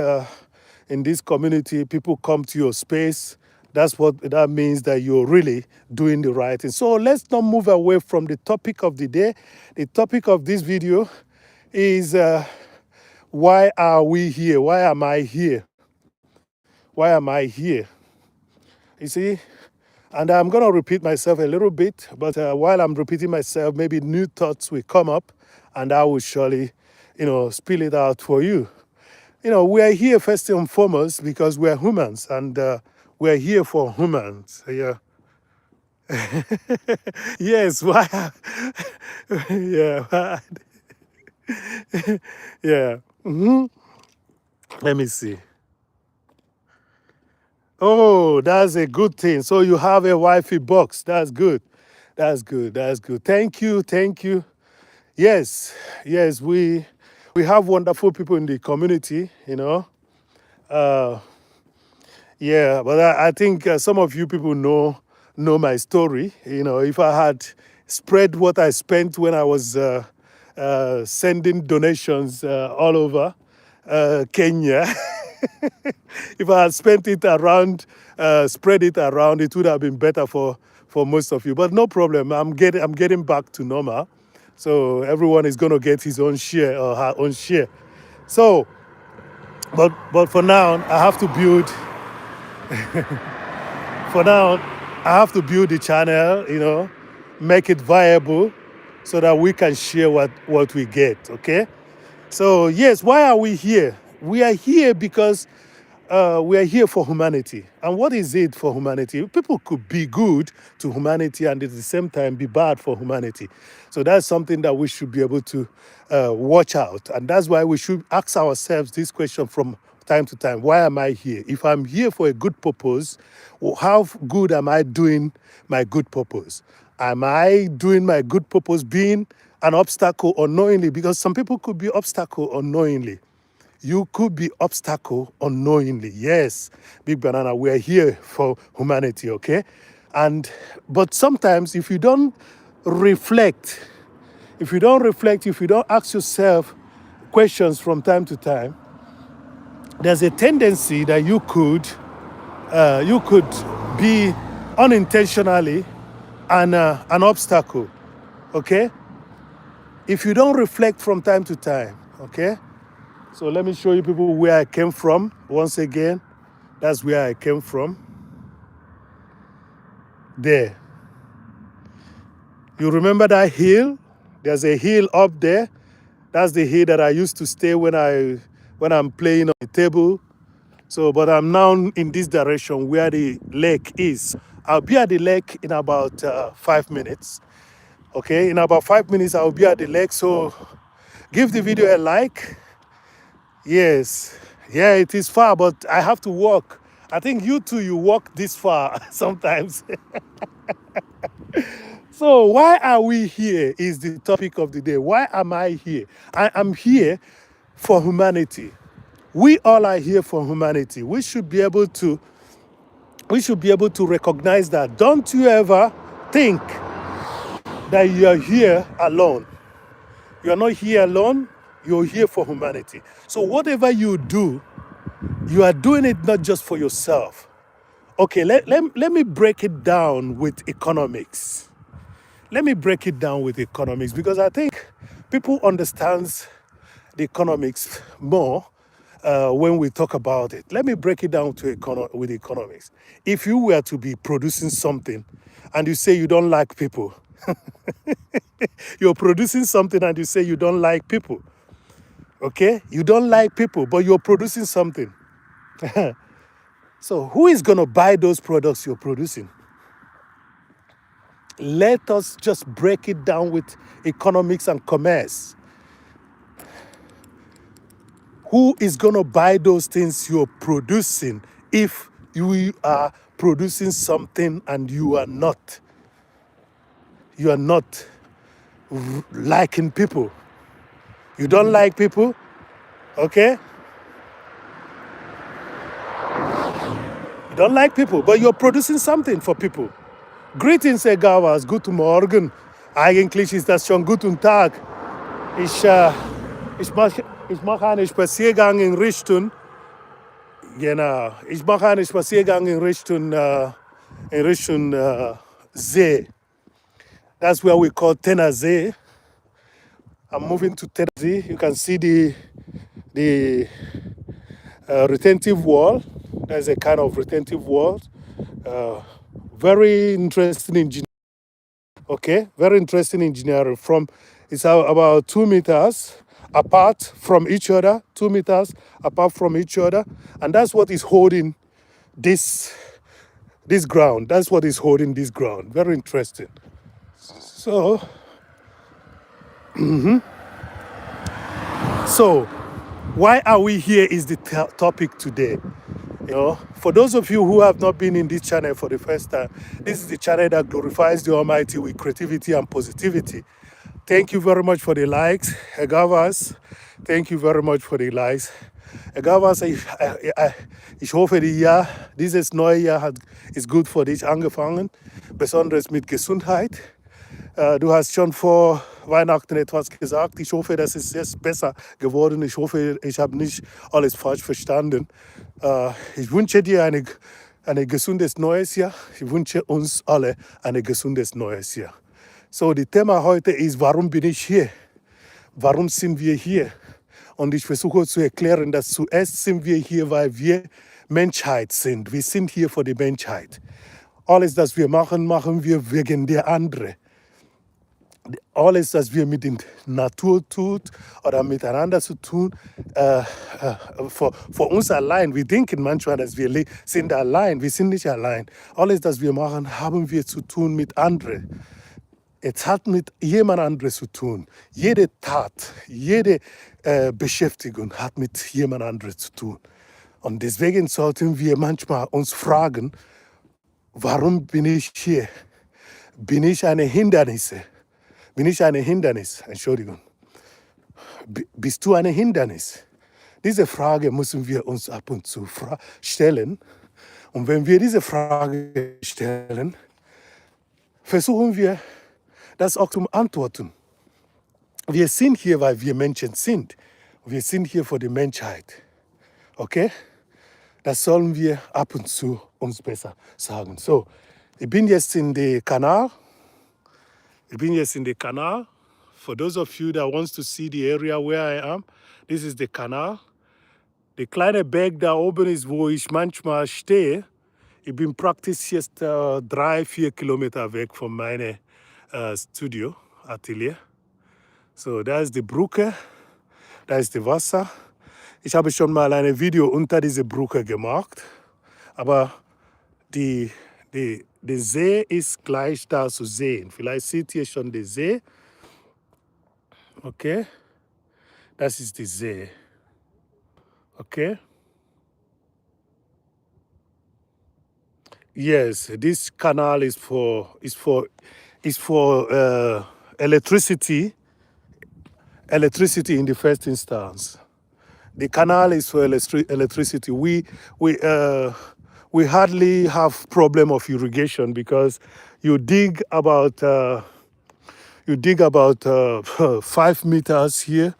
community. People come to your space. That's what that means, that you're really doing the right thing. So let's not move away from the topic of the day. The topic of this video is why are we here? Why am I here? Why am I here? You see? And I'm going to repeat myself a little bit, but while I'm repeating myself, maybe new thoughts will come up, and I will surely, spill it out for you. We are here first and foremost because we are humans, and we are here for humans. Yeah. Yes. Why? Yeah. Yeah. Let me see. Oh, that's a good thing. So you have a wifey box. That's good. That's good. That's good. Thank you. Thank you. Yes. Yes. We have wonderful people in the community. Uh, Yeah, but I think some of you people know my story. If I had spread what I spent when I was sending donations all over Kenya, if I had spent it around, spread it around, it would have been better for most of you. But no problem. I'm getting back to normal, so everyone is going to get his own share or her own share. So, but for now, I have to build. For now, I have to build the channel, make it viable so that we can share what we get, okay? So, yes, why are we here? We are here because we are here for humanity. And what is it for humanity? People could be good to humanity and at the same time be bad for humanity. So that's something that we should be able to watch out. And that's why we should ask ourselves this question from time to time. Why am I here? If I'm here for a good purpose, how good am I doing my good purpose? Am I doing my good purpose being an obstacle unknowingly? Because some people could be obstacle unknowingly. You could be obstacle unknowingly. Yes, Big Banana, we're here for humanity, okay? But sometimes if you don't reflect, if you don't ask yourself questions from time to time, there's a tendency that you could be unintentionally an obstacle, okay? If you don't reflect from time to time, okay? So let me show you people where I came from. Once again, that's where I came from. There. You remember that hill? There's a hill up there. That's the hill that I used to stay when I'm playing on the table. So, but I'm now in this direction where the lake is. I'll be at the lake in about 5 minutes. Okay, in about 5 minutes I'll be at the lake. So give the video a like. Yes. Yeah, it is far, but I have to walk. I think you too, you walk this far sometimes. So why are we here is the topic of the day. Why am I here? I am here for humanity. We all are here for humanity. We should be able to recognize that. Don't you ever think that you are here alone. You are not here alone. You're here for humanity. So whatever you do, you are doing it not just for yourself. Okay, let me break it down with economics. Let me break it down with economics because I think people understand the economics more when we talk about it. Let me break it down with economics. If you were to be producing something and you say you don't like people, you're producing something and you say you don't like people, okay? You don't like people, but you're producing something. So who is going to buy those products you're producing? Let us just break it down with economics and commerce. Who is going to buy those things you're producing if you are producing something and you are not liking people. You don't like people, okay? You don't like people, but you're producing something for people. Greetings, Egawas. Guten Morgen. Eigentlich ist das schon guten Tag. Ich mache einen Spaziergang in Richtung, genau, ich mache einen Spaziergang in Richtung See. That's where we call Tennessee. I'm moving to Tennessee. You can see the retentive wall. There's a kind of retentive wall. Very interesting engineering. Okay, very interesting engineering. It's about 2 meters apart from each other, 2 meters apart from each other, and that's what is holding this ground. That's what is holding this ground. Very interesting. So, why are we here is the topic today. You know, for those of you who have not been in this channel for the first time, this is the channel that glorifies the Almighty with creativity and positivity. Thank you very much for the likes, Egavas. Thank you very much for the likes. Egavas, ich hoffe, dieses neue Jahr ist gut für dich angefangen, besonders mit Gesundheit. Du hast schon vor Weihnachten etwas gesagt. Ich hoffe, das ist jetzt besser geworden. Ich hoffe, ich habe nicht alles falsch verstanden. Ich wünsche dir ein gesundes neues Jahr. Ich wünsche uns alle ein gesundes neues Jahr. So, das Thema heute ist, warum bin ich hier? Warum sind wir hier? Und ich versuche zu erklären, dass zuerst sind wir hier, weil wir Menschheit sind. Wir sind hier für die Menschheit. Alles, was wir machen, machen wir wegen der anderen. Alles, was wir mit der Natur tun oder miteinander zu tun, für uns allein. Wir denken manchmal, dass wir sind allein. Wir sind nicht allein. Alles, was wir machen, haben wir zu tun mit anderen. Es hat mit jemand anderem zu tun. Jede Tat, jede Beschäftigung hat mit jemand anderem zu tun. Und deswegen sollten wir manchmal uns fragen, warum bin ich hier? Bin ich eine Hindernis? Bin ich ein Hindernis? Entschuldigung. Bist du ein Hindernis? Diese Frage müssen wir uns ab und zu stellen. Und wenn wir diese Frage stellen, versuchen wir, das auch zu antworten. Wir sind hier, weil wir Menschen sind. Wir sind hier für die Menschheit. Okay? Das sollen wir ab und zu uns besser sagen. So, ich bin jetzt in den Kanal. For those of you that wants to see the area where I am, this is the Kanal. Der kleine Berg da oben ist, wo ich manchmal stehe. Ich bin praktisch jetzt 3-4 Kilometer weg von meinem Studio, Atelier. So, da ist die Brücke, da ist das Wasser. Ich habe schon mal ein Video unter diese Brücke gemacht, aber der See ist gleich da zu sehen. Vielleicht seht ihr schon den See. Okay, das ist der See. Okay. Yes, this canal is for electricity in the first instance. The canal is for electricity. We hardly have problem of irrigation because you dig about 5 meters here.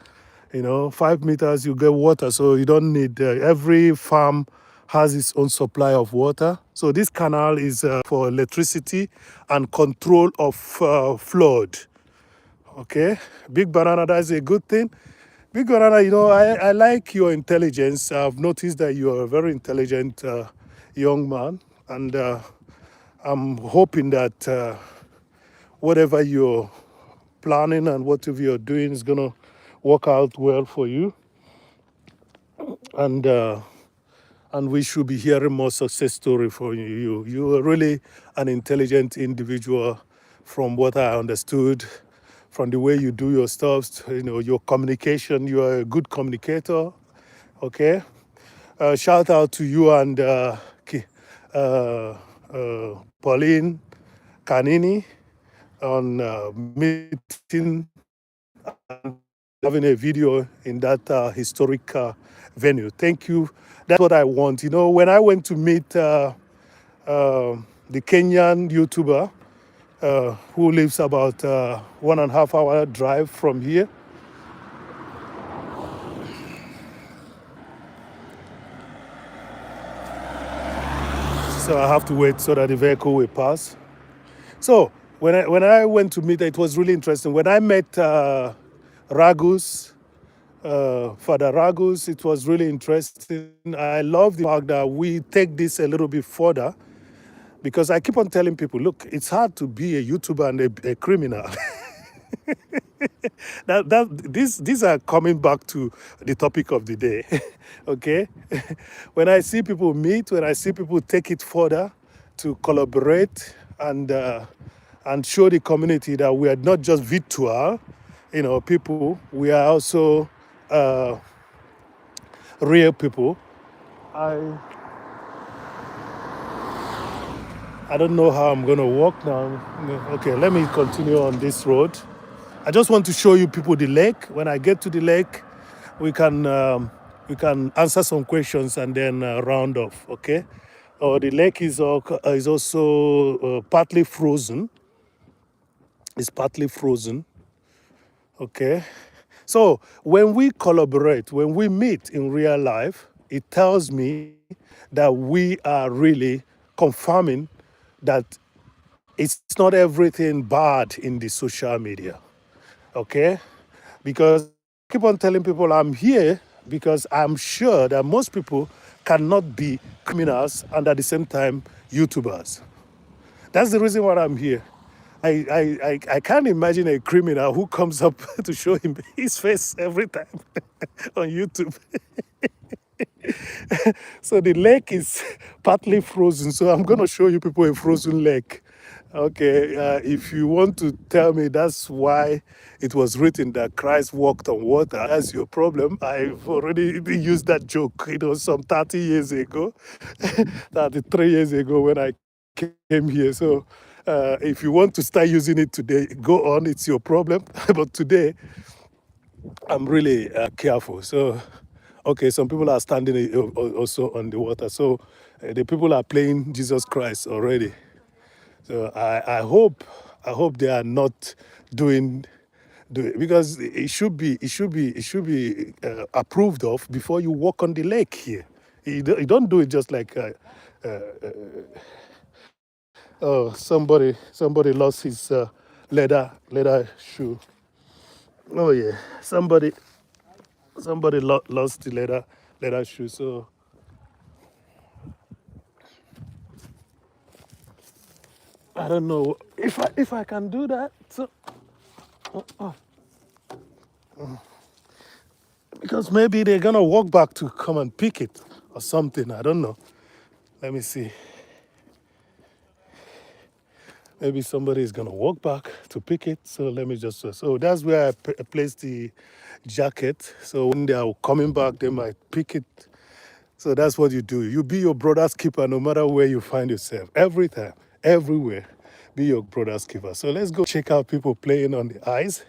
5 meters you get water, so you don't need. Every farm has its own supply of water. So this canal is for electricity and control of flood. Okay, Big Banana, that's a good thing. Big Banana, I like your intelligence. I've noticed that you are a very intelligent young man, and I'm hoping that whatever you're planning and whatever you're doing is gonna work out well for you, and we should be hearing more success story from you. You are really an intelligent individual, from what I understood, from the way you do your stuff. Your communication. You are a good communicator. Okay. Shout out to you and Pauline Canini on meeting and having a video in that historic venue. Thank you. That's what I want. You know, when I went to meet the Kenyan YouTuber who lives about 1.5 hour drive from here, so I have to wait so that the vehicle will pass. So when I went to meet her, it was really interesting. When I met Ragus, Father Ragus, it was really interesting. I love the fact that we take this a little bit further because I keep on telling people, look, it's hard to be a YouTuber and a criminal. These are coming back to the topic of the day. Okay, when I see people meet, when I see people take it further to collaborate and show the community that we are not just virtual, people, we are also real people. I don't know how I'm gonna walk now. Okay, let me continue on this road. I just want to show you people the lake. When I get to the lake, we can answer some questions and then round off. Okay. The lake is also partly frozen. It's partly frozen. Okay. So when we collaborate, when we meet in real life, it tells me that we are really confirming that it's not everything bad in the social media. Okay? Because I keep on telling people I'm here because I'm sure that most people cannot be criminals and at the same time YouTubers. That's the reason why I'm here. I can't imagine a criminal who comes up to show him his face every time on YouTube. So the lake is partly frozen. So I'm going to show you people a frozen lake. Okay, if you want to tell me that's why it was written that Christ walked on water, that's your problem. I've already used that joke, some 30 years ago, 33 years ago when I came here. So if you want to start using it today, go on, it's your problem. But today, I'm really careful. So, okay, some people are standing also on the water. So the people are playing Jesus Christ already. So I hope they are not doing because it should be approved of before you walk on the lake here. You don't do it just like oh, somebody lost his leather shoe. Oh yeah, somebody lost the leather shoe. So I don't know if I can do that. So because maybe they're gonna walk back to come and pick it or something. I don't know. Let me see. Maybe somebody is gonna walk back to pick it. So let me just. So that's where I placed the jacket. So when they are coming back, they might pick it. So that's what you do. You be your brother's keeper no matter where you find yourself. Every time, everywhere, be your brother's keeper. So let's go check out people playing on the ice.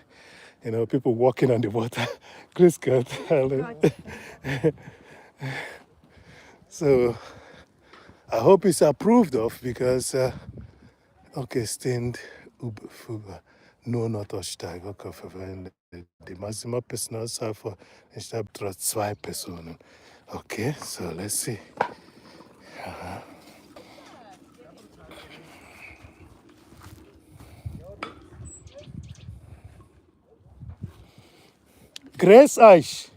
People walking on the water. Chris Scott. So I hope it's approved of because okay, stand no not aussteigen okay, verwenden die maximal personal for instead of zwei Personen. Okay, so let's see. Grüß euch.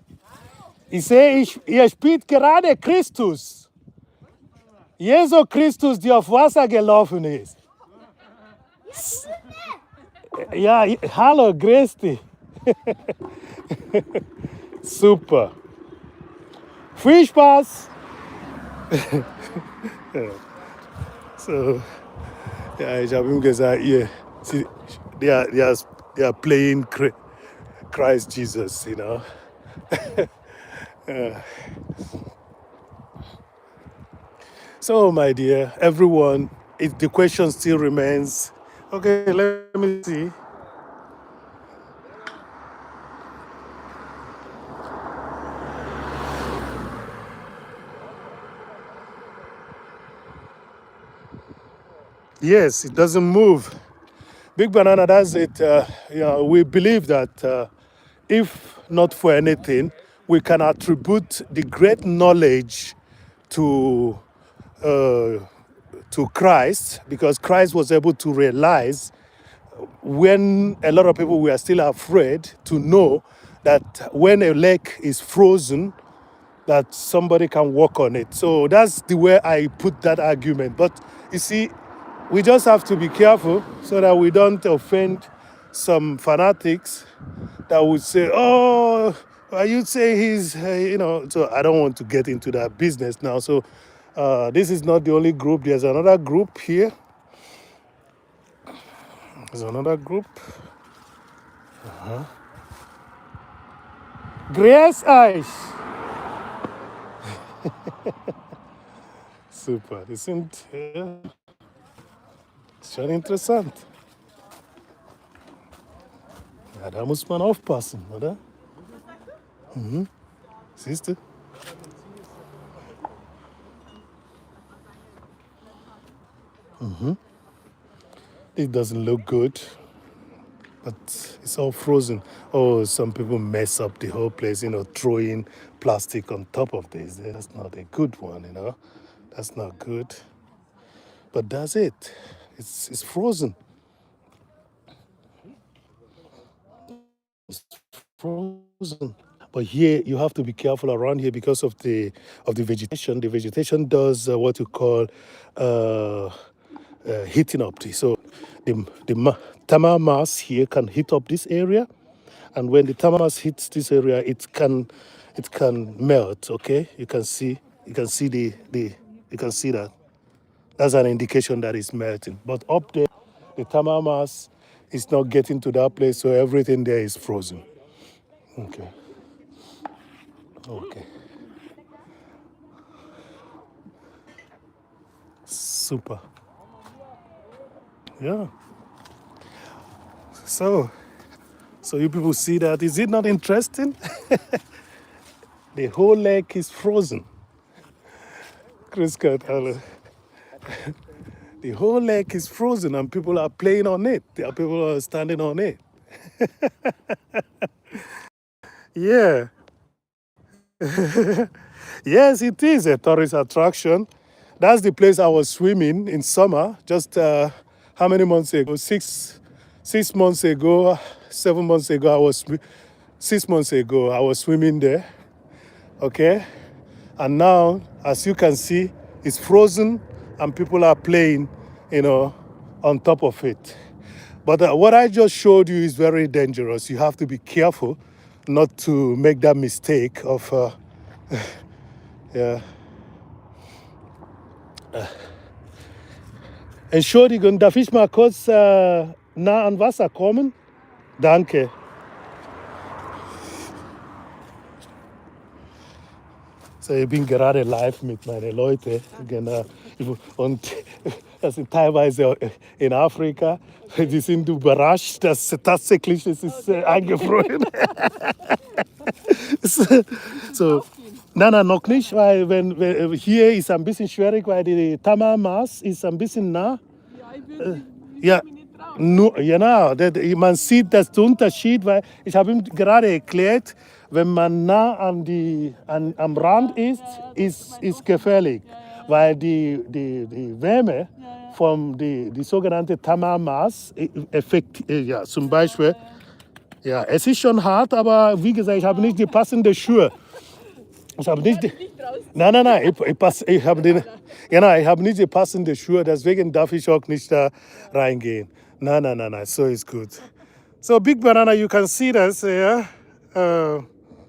Ich sehe, ihr spielt gerade Christus. Jesus Christus, der auf Wasser gelaufen ist. Ja, hallo, grüß dich. Super. Viel Spaß. So, ja, ich habe ihm gesagt, they are playing Christ Jesus, So, my dear, everyone, the question still remains. Okay, let me see. Yes, it doesn't move. Big Banana, that's it. We believe that if not for anything, we can attribute the great knowledge to uh, to Christ, because Christ was able to realize when a lot of people were still afraid, to know that when a lake is frozen, that somebody can walk on it. So that's the way I put that argument. But you see, we just have to be careful so that we don't offend some fanatics that would say, "Oh, you'd say he's," So I don't want to get into that business now. So this is not the only group. There's another group here. There's another group. Grace Eyes. Super. Das sind ist schon interessant. Ja, da muss man aufpassen, oder? Siehst du? It doesn't look good, but it's all frozen. Oh, some people mess up the whole place, throwing plastic on top of this. That's not a good one. That's not good. But that's it. It's frozen. It's frozen. But here you have to be careful around here because of the vegetation. The vegetation does what you call heating up. So the thermal mass here can heat up this area, and when the thermal mass hits this area, it can melt. Okay, you can see you can see that. That's an indication that it's melting. But up there, the thermal mass is not getting to that place, so everything there is frozen. Okay. Okay. Super. Yeah. So you people see that? Is it not interesting? The whole lake is frozen. Chris Carter. The whole lake is frozen and people are playing on it. There are people who are standing on it. Yeah. Yes, it is a tourist attraction. That's the place I was swimming in summer, just how many months ago? 6 months ago, 7 months ago, 6 months ago, I was swimming there. Okay? And now, as you can see, it's frozen and people are playing, on top of it. But what I just showed you is very dangerous. You have to be careful not to make that mistake of, yeah. Entschuldigung, darf ich mal kurz nah an Wasser kommen? Danke. So, ich bin gerade live mit meinen Leuten. Genau. Und das sind teilweise in Afrika. Die sind überrascht, dass tatsächlich es ist eingefroren. So. Nein, noch nicht, weil wenn hier ist ein bisschen schwierig, weil die Thermalmaß ist ein bisschen nah. Ja, nur, genau. Man sieht das Unterschied, weil ich habe ihm gerade erklärt, wenn man nah am Rand ist gefährlich, weil die Wärme vom die sogenannte Thermalmaß Effekt, ja, zum Beispiel, ja, es ist schon hart, aber wie gesagt, ich habe nicht die passenden Schuhe. Ich habe nicht. Nein, ich habe nicht die passenden Schuhe, deswegen darf ich auch nicht da reingehen. Nein, so ist gut. So, Big Banana, you can see that, yeah?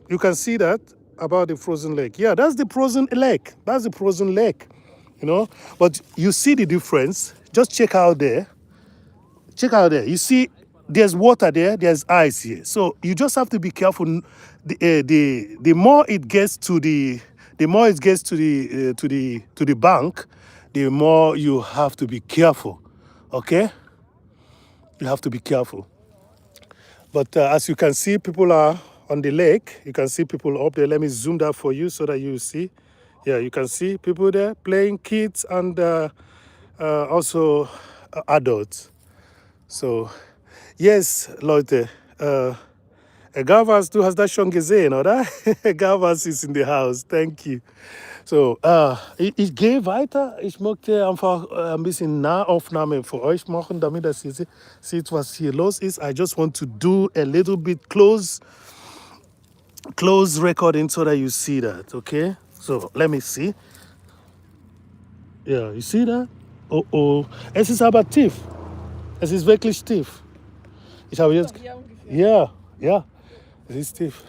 You can see that about the frozen lake. Yeah, that's the frozen lake. That's the frozen lake, But you see the difference. Just check out there. Check out there. You see, there's water there. There's ice here. So you just have to be careful. The more it gets to the bank, the more you have to be careful. Okay? You have to be careful. But as you can see, people are on the lake. You can see people up there. Let me zoom that for you so that you see. Yeah, you can see people there playing, kids and also adults. So, yes, Leute, Gavas, du hast das schon gesehen, oder? Gavas ist in the house. Thank you. So, ich gehe weiter. Ich möchte einfach ein bisschen Nahaufnahme für euch machen, damit dass ihr seht, was hier los ist. I just want to do a little bit close recording so that you see that, okay? So, let me see. Yeah, you see that? Oh. Es ist aber tief. Es ist wirklich tief. Ich habe jetzt... Hier ungefähr. Ja, es ist tief.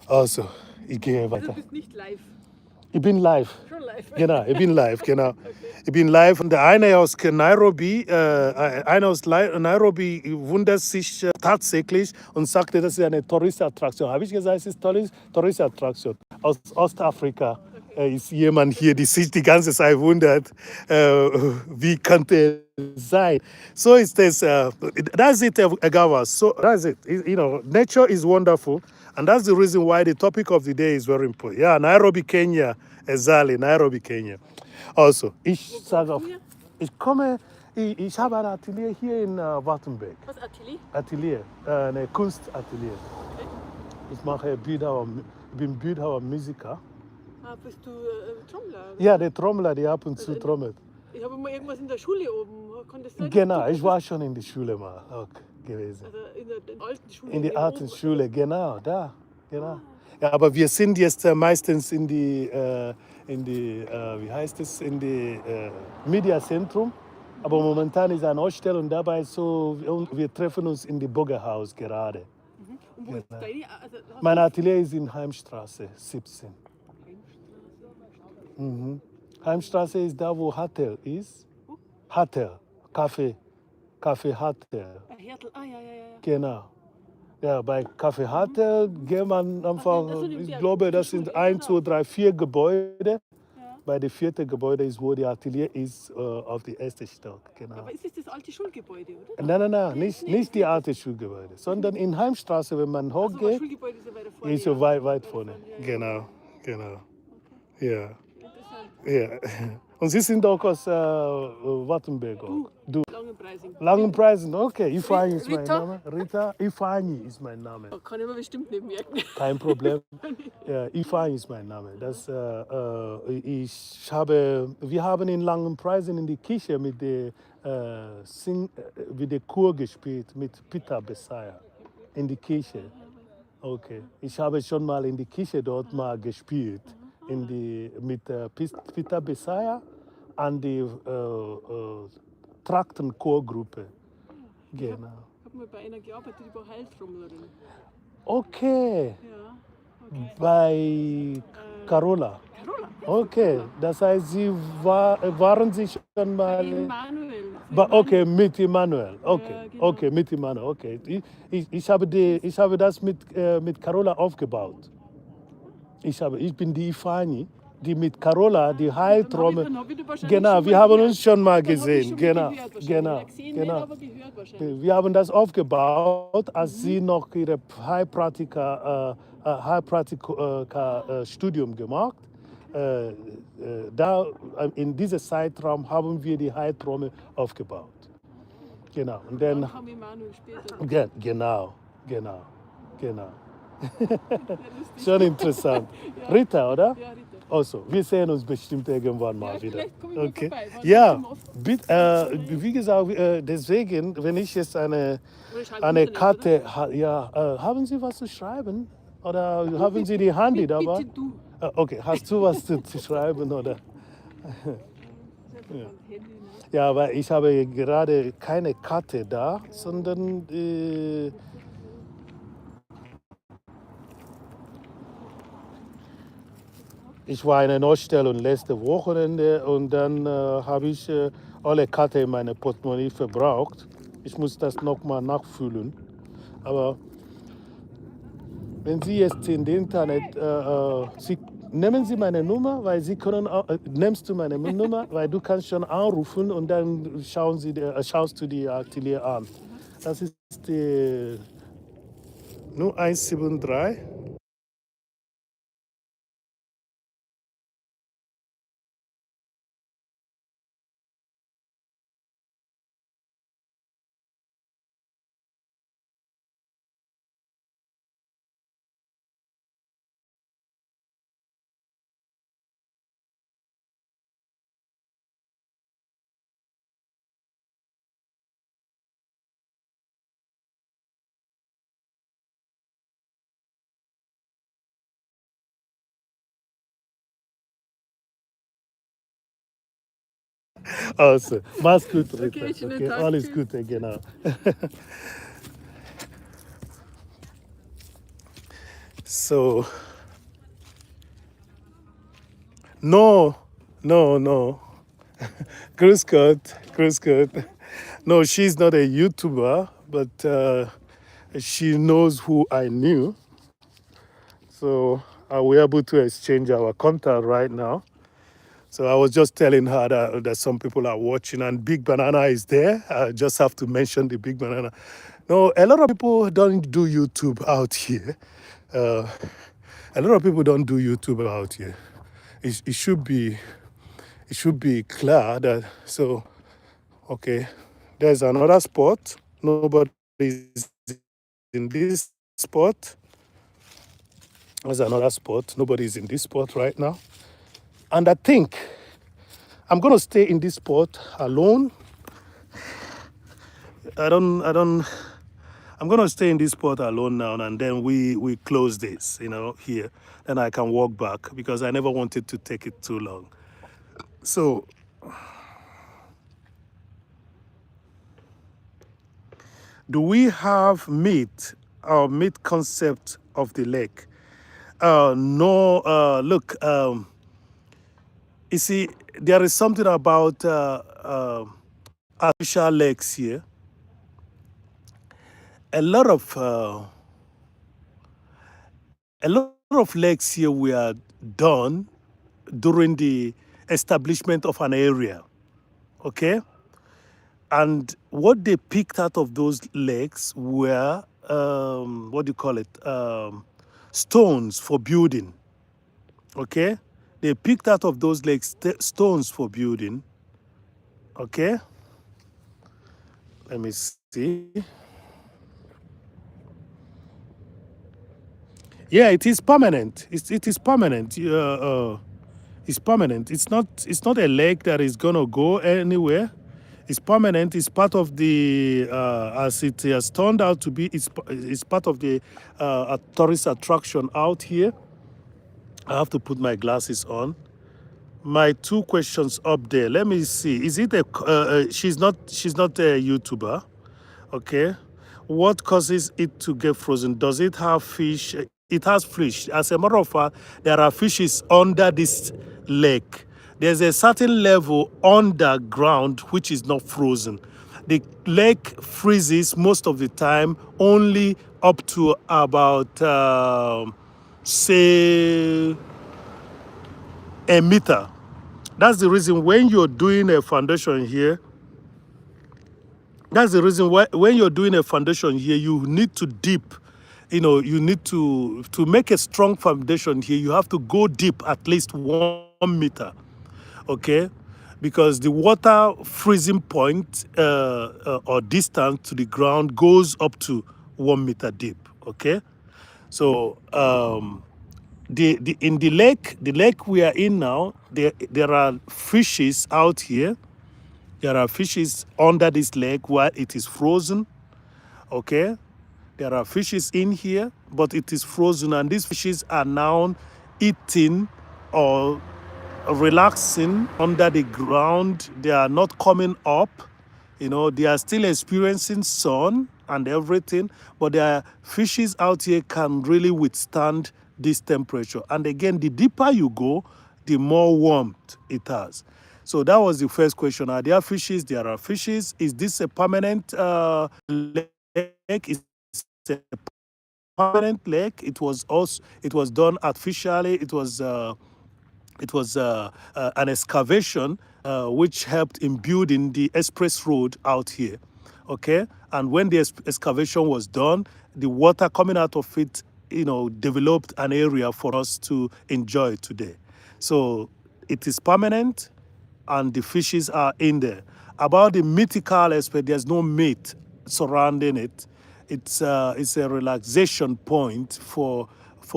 Also, ich gehe Also weiter. du bist nicht live. Ich bin live. Schon live. Genau, ich bin live, genau. Ich bin live und der eine aus Nairobi, Nairobi wundert sich tatsächlich und sagte, das ist eine Touristenattraktion. Habe ich gesagt, es ist Touristenattraktion. Aus Ostafrika ist jemand hier, die sich die ganze Zeit wundert, wie könnte es sein. So ist es. That's it, Agawa. So that's it. You know, nature is wonderful. And that's the reason why the topic of the day is very important. Yeah, Nairobi, Kenya. Exactly, Nairobi, Kenya. Also, ich sage auch, ich habe ein Atelier hier in Wartenberg. Was, Atelier? Atelier, ein Kunstatelier. Ich mache Bildhauer, ich bin Bildhauer Musiker. Bist du Trommler? Ja, der Trommler, der ab und zu trommelt. Ich habe mal irgendwas in der Schule oben. Kann das sein? Genau, ich war schon in der Schule mal auch gewesen. Also in der alten Schule. In der oben. alten Schule, genau, da, genau. Ja, aber wir sind jetzt meistens in die wie heißt es, in die Mediazentrum. Aber momentan ist eine Ausstellung dabei, so und wir treffen uns in die Bürgerhaus gerade. Und wo ist deine? Also, Mein Atelier ist in Heimstraße 17. Heimstraße ist da, wo Hatel ist. Hatel, Kaffee Hatel. Hertel, ja. Genau. Ja, bei Kaffee Hatel geht man einfach, ich glaube, das sind 1, 2, 3, 4 Gebäude. Bei dem 4. Gebäude ist, wo die Atelier ist, auf dem 1. Stock. Genau. Aber ist das alte Schulgebäude, oder? Nein, nicht die alte Schulgebäude, sondern in Heimstraße, wenn man Also, das hochgeht, Schulgebäude ist ja weiter vorne. ist so weit vorne. Ja. Genau. Ja. Interessant. Ja. Und Sie sind auch aus Wartenberg. Du. Langenpreising. Langenpreisen, okay. Ifeanyi ist mein Rita? Name. Rita, Ifeanyi ist mein Name. Kann ich mir bestimmt nicht merken. Kein Problem. Ja, Ifeanyi ist mein Name. Wir haben in Langenpreisen in die Kirche mit der Chor gespielt, mit Peter Besaya. In die Kirche. Okay. Ich habe schon mal in die Kirche dort mal gespielt. Mit Peter Besaya an die Traktenchorgruppe. Genau. Ich habe mal bei einer gearbeitet, die war Heiltrommlerin. Okay. Ja. Bei Carola. Carola? Okay. Das heißt, waren Sie schon mal. Emanuel. Okay, mit Emanuel. Okay, Ja, genau. okay, mit Emanuel. Okay. Ich habe das mit Carola aufgebaut. Ich bin die Ifeanyi, die mit Carola, die Heiltrommel. Dann hab ich die wahrscheinlich Genau, schon wir mal haben gehört. uns schon mal Dann hab ich gesehen. schon mal Genau, gehört wahrscheinlich. genau, Ja, gesehen nicht, genau. aber gehört wahrscheinlich. Wir haben das aufgebaut, als sie noch ihre Heilpraktika-Studium gemacht. In diesem Zeitraum haben wir die Heiltrommel aufgebaut. Genau. Und Dann dann, kam Emanuel später. genau. Ja, lustig. Schon interessant. Rita, oder? Ja, Rita. Also, wir sehen uns bestimmt irgendwann mal Ja, wieder. vielleicht komme ich mal Okay. vorbei. Ja, wie gesagt, deswegen, wenn ich jetzt eine Karte, haben Sie was zu schreiben? Oder haben Sie die Handy dabei? Bitte du. Okay, hast du was zu schreiben, oder? Ja, weil ich habe gerade keine Karte da, sondern ich war in einer Ausstellung letzte Wochenende und dann habe ich alle Karten in meine Portemonnaie verbraucht. Ich muss das nochmal nachfüllen. Aber wenn Sie jetzt in dem Internet, Nehmen Sie meine Nummer, weil Sie können auch, nimmst du meine Nummer, weil du kannst schon anrufen und dann schaust du die Atelier an. Das ist die 0173. Also, mach's gut, Rita. Okay, schönen Okay, Tag. alles Tschüss. Gute, genau. So, no, no. Grüß Gott, grüß Gott. No, she's not a YouTuber, but she knows who I knew. So we're able to exchange our contact right now. So I was just telling her that some people are watching and Big Banana is there. I just have to mention the Big Banana. No, a lot of people don't do YouTube out here. Uh, a lot of people don't do YouTube out here. It should be clear that so okay, there's another spot. Nobody is in this spot. There's another spot. Nobody's in this spot right now. And I think I'm gonna stay in this spot alone. I don't I'm gonna stay in this spot alone now and then we close this, here. Then I can walk back because I never wanted to take it too long. So do we have meat or meat concept of the lake? No, look, you see, there is something about artificial lakes here. A lot of lakes here were done during the establishment of an area. Okay, and what they picked out of those lakes were what do you call it? Stones for building. Okay, they picked out of those lakes stones for building. Okay, let me see. Yeah, it is permanent. It is permanent. It's permanent. It's not a lake that is gonna go anywhere. It's permanent. It's part of the as it has turned out to be. It's part of the tourist attraction out here. I have to put my glasses on. My two questions up there. Let me see. Is it a? She's not a YouTuber. Okay. What causes it to get frozen? Does it have fish? It has fish. As a matter of fact, there are fishes under this lake. There's a certain level underground which is not frozen. The lake freezes most of the time only up to about, say, a meter. That's the reason when you're doing a foundation here, that's the reason why when you're doing a foundation here, you need to deep. You need to make a strong foundation here. You have to go deep at least 1 meter, okay? Because the water freezing point or distance to the ground goes up to 1 meter deep, okay? So in the lake we are in now, there are fishes out here. There are fishes under this lake where it is frozen. Okay, there are fishes in here, but it is frozen, and these fishes are now eating or relaxing under the ground. They are not coming up. They are still experiencing sun and everything, but their fishes out here can really withstand this temperature. And again, the deeper you go, the more warmth it has. So that was the first question. Are there fishes? There are fishes. Is this a permanent lake? Is it permanent lake. It was done artificially. It was an excavation which helped in building the express road out here. Okay, and when the excavation was done, the water coming out of it, developed an area for us to enjoy today. So it is permanent, and the fishes are in there. About the mythical aspect, there's no myth surrounding it. It's a relaxation point for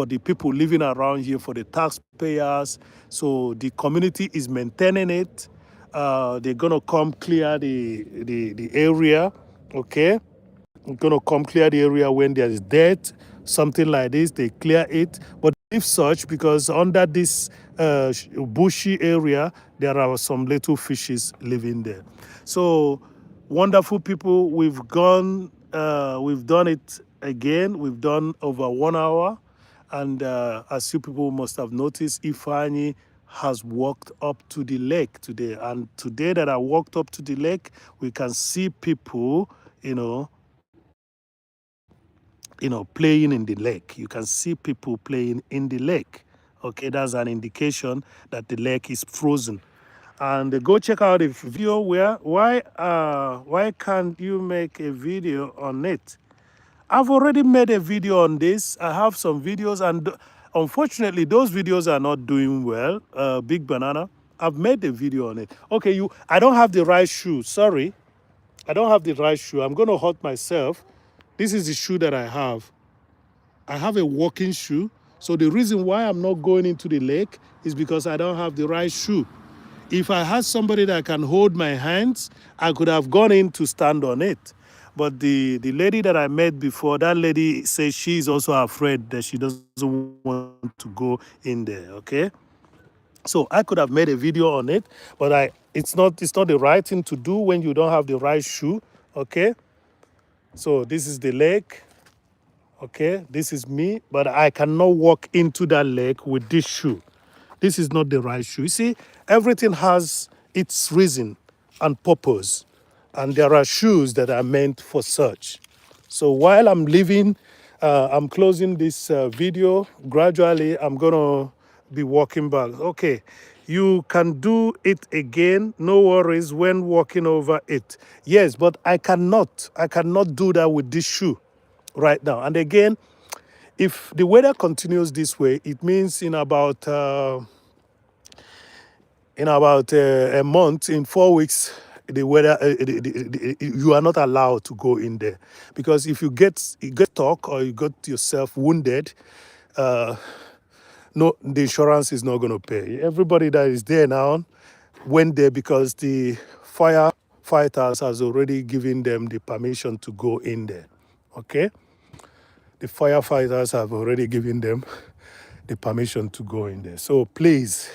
the people living around here, for the taxpayers. So the community is maintaining it. They're gonna come clear the area, okay? Gonna come clear the area when there is dirt, something like this. They clear it, but if such, because under this bushy area, there are some little fishes living there. So wonderful people. We've gone. We've done it again. We've done over 1 hour, and as you people must have noticed, Ifeanyi has walked up to the lake today. And today that I walked up to the lake, we can see people, playing in the lake. You can see people playing in the lake. Okay, that's an indication that the lake is frozen. And go check out the video. Why can't you make a video on it? I've already made a video on this. I have some videos, and unfortunately, those videos are not doing well. Big Banana, I've made a video on it. Okay, I don't have the right shoe. Sorry, I don't have the right shoe. I'm going to hurt myself. This is the shoe that I have. I have a walking shoe. So the reason why I'm not going into the lake is because I don't have the right shoe. If I had somebody that can hold my hands, I could have gone in to stand on it. But the lady that I met before, that lady says she's also afraid that she doesn't want to go in there, okay? So I could have made a video on it, but it's not the right thing to do when you don't have the right shoe, okay? So this is the lake. Okay, this is me, but I cannot walk into that lake with this shoe. This is not the right shoe. You see, everything has its reason and purpose, and there are shoes that are meant for such. So while I'm leaving, I'm closing this video. Gradually, I'm gonna be walking back. Okay, you can do it again. No worries when walking over it. Yes, but I cannot do that with this shoe right now. And again, if the weather continues this way, it means in about a month, in 4 weeks, the weather you are not allowed to go in there, because if you get stuck or you got yourself wounded, no, the insurance is not going to pay. Everybody that is there now went there because the firefighters has already given them the permission to go in there. Okay. The firefighters have already given them the permission to go in there. So please,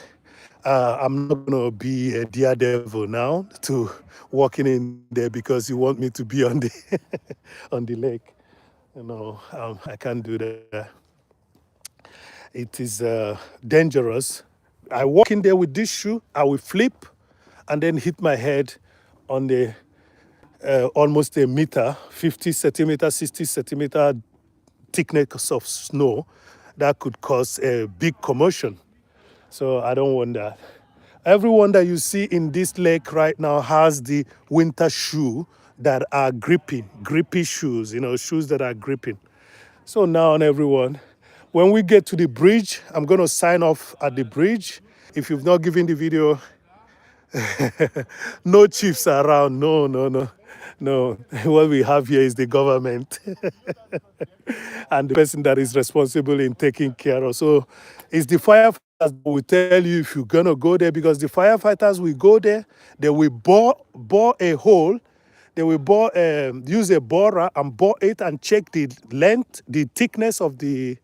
I'm not going to be a daredevil now to walking in there because you want me to be on the on the lake. I can't do that. It is dangerous. I walk in there with this shoe, I will flip and then hit my head on the almost a meter, 50 centimeter, 60 centimeter thickness of snow that could cause a big commotion. So I don't want that. Everyone that you see in this lake right now has the winter shoe that are grippy shoes, shoes that are gripping. So now on everyone, when we get to the bridge, I'm going to sign off at the bridge. If you've not given the video, no chiefs around. No, no, no. No, what we have here is the government and the person that is responsible in taking care of. So it's the firefighters that will tell you if you're going to go there, because the firefighters will go there, they will bore a hole, they will use a borer and bore it and check the length, the thickness of the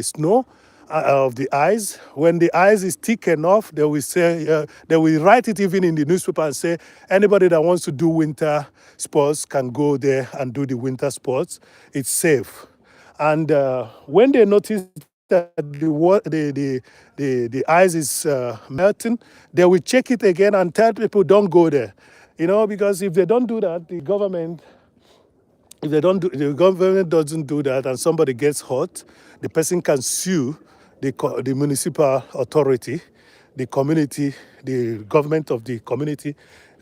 snow, of the ice. When the ice is thick enough, they will say, they will write it even in the newspaper and say, anybody that wants to do winter sports can go there and do the winter sports. It's safe. And when they notice that the ice is melting, they will check it again and tell people don't go there. Because if they don't do that, the government If they don't do, the government doesn't do that, and somebody gets hurt, the person can sue the municipal authority, the community, the government of the community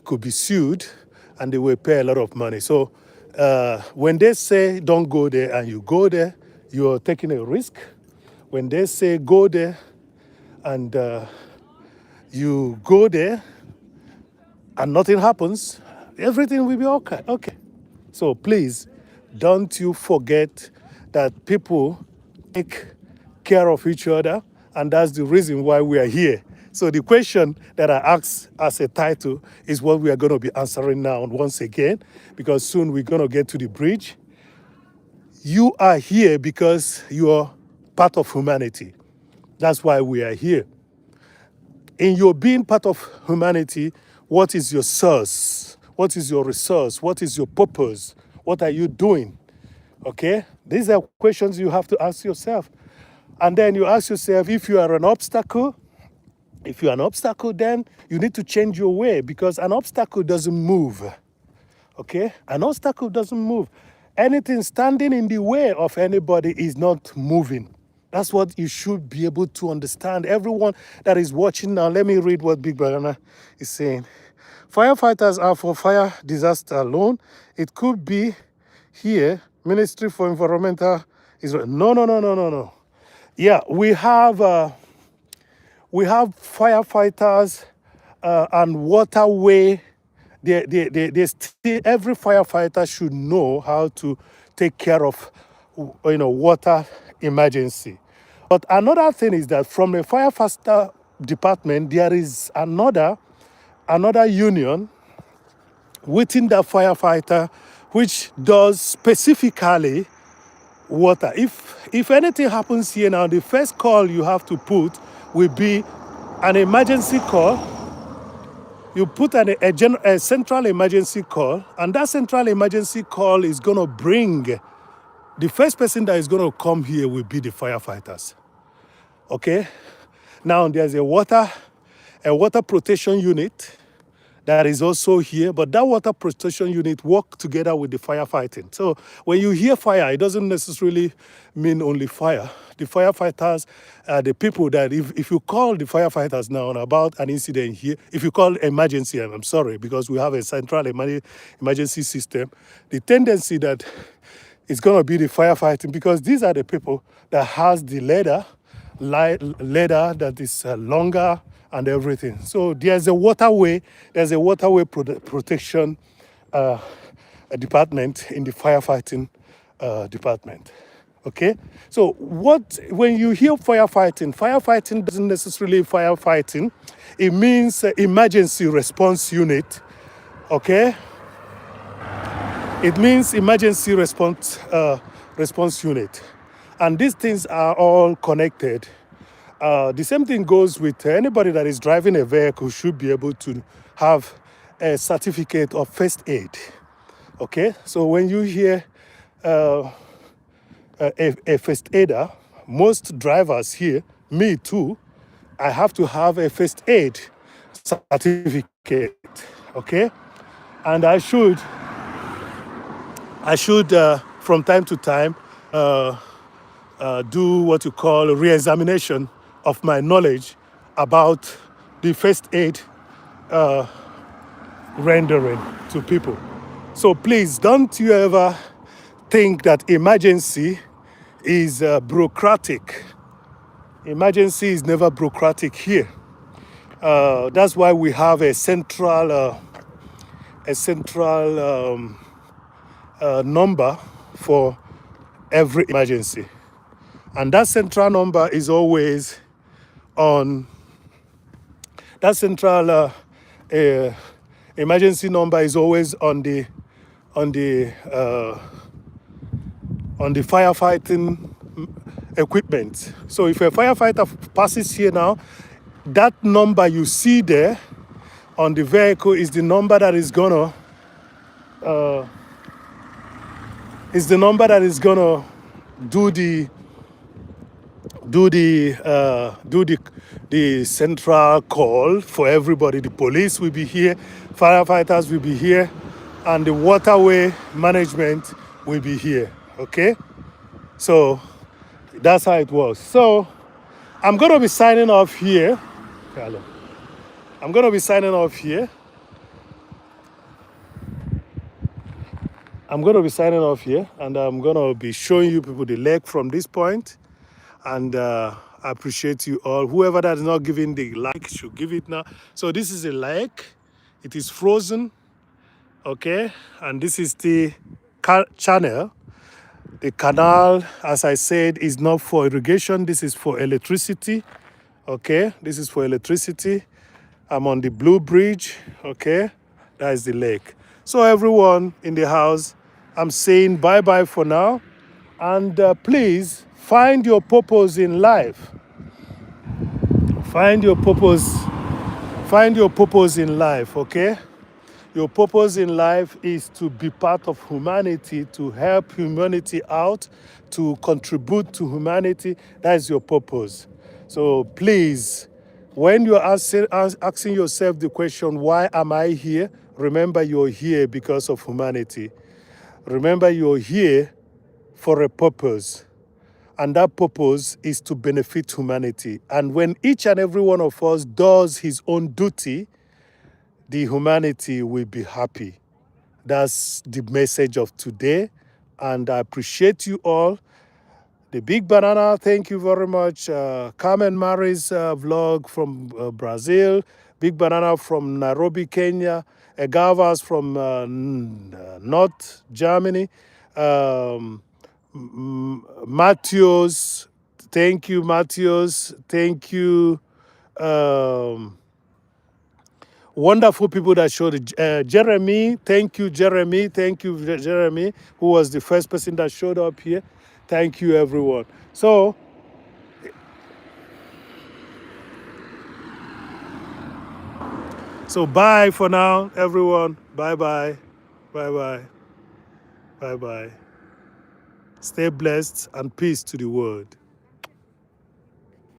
could be sued, and they will pay a lot of money. So when they say don't go there and you go there, you're taking a risk. When they say go there and you go there and nothing happens, everything will be okay. Okay. So please, don't you forget that people take care of each other, and that's the reason why we are here. So the question that I asked as a title is what we are going to be answering now once again, because soon we're going to get to the bridge. You are here because you are part of humanity. That's why we are here. In your being part of humanity, what is your source? What is your resource? What is your purpose? What are you doing? Okay? These are questions you have to ask yourself. And then you ask yourself, if you are an obstacle, then you need to change your way, because an obstacle doesn't move. Okay? An obstacle doesn't move. Anything standing in the way of anybody is not moving. That's what you should be able to understand. Everyone that is watching now, let me read what Big Banana is saying. Firefighters are for fire disaster alone. It could be here, Ministry for Environmental is no. Yeah, we have firefighters and waterway. They still, every firefighter should know how to take care of water emergency. But another thing is that from a firefighter department, there is another union within the firefighter which does specifically water. If anything happens here now, the first call you have to put will be an emergency call. You put a central emergency call, and that central emergency call is going to bring, the first person that is going to come here will be the firefighters. Okay? Now there's a water protection unit that is also here, but that water protection unit work together with the firefighting. So when you hear fire, it doesn't necessarily mean only fire. The firefighters are the people that if you call the firefighters now about an incident here, if you call emergency, and I'm sorry, because we have a central emergency system, the tendency that it's going to be the firefighting, because these are the people that has the ladder that is longer and everything. So there's a waterway protection department in the firefighting department. Okay? So when you hear firefighting doesn't necessarily firefighting. It means emergency response unit. Okay? It means emergency response unit. And these things are all connected. The same thing goes with anybody that is driving a vehicle should be able to have a certificate of first aid. Okay? So when you hear a first aider, most drivers here, me too, I have to have a first aid certificate. Okay? And I should from time to time do what you call a re-examination of my knowledge about the first aid rendering to people. So please, don't you ever think that emergency is bureaucratic. Emergency is never bureaucratic here. That's why we have a central number for every emergency. And that central number is always on, that central emergency number is always on the firefighting equipment. So if a firefighter passes here now, that number you see there on the vehicle is the number that is gonna do the central call for everybody. The police will be here, firefighters will be here, and the waterway management will be here. Okay? So that's how it was. So I'm going to be signing off here. Hello. I'm going to be signing off here. I'm going to be signing off here, and I'm going to be showing you people the leg from this point. And I appreciate you all. Whoever that is not giving the like should give it now. So this is a lake. It is frozen, okay? And this is the channel. The canal, as I said, is not for irrigation. This is for electricity, okay? This is for electricity. I'm on the Blue Bridge, okay? That is the lake. So everyone in the house, I'm saying bye-bye for now. And please find your purpose in life. Find your purpose. Find your purpose in life, okay? Your purpose in life is to be part of humanity, to help humanity out, to contribute to humanity. That is your purpose. So please, when you're asking yourself the question, why am I here? Remember you're here because of humanity. Remember you're here for a purpose. And that purpose is to benefit humanity. And when each and every one of us does his own duty, the humanity will be happy. That's the message of today. And I appreciate you all. The Big Banana, thank you very much. Carmen Mary's vlog from Brazil. Big Banana from Nairobi, Kenya. Egavas from North Germany. Matheus, thank you, Matheus. Thank you. Wonderful people that showed Jeremy, thank you, Jeremy. Thank you, Jeremy, who was the first person that showed up here. Thank you, everyone. So bye for now, everyone. Bye-bye. Bye-bye. Bye-bye. Stay blessed and peace to the world.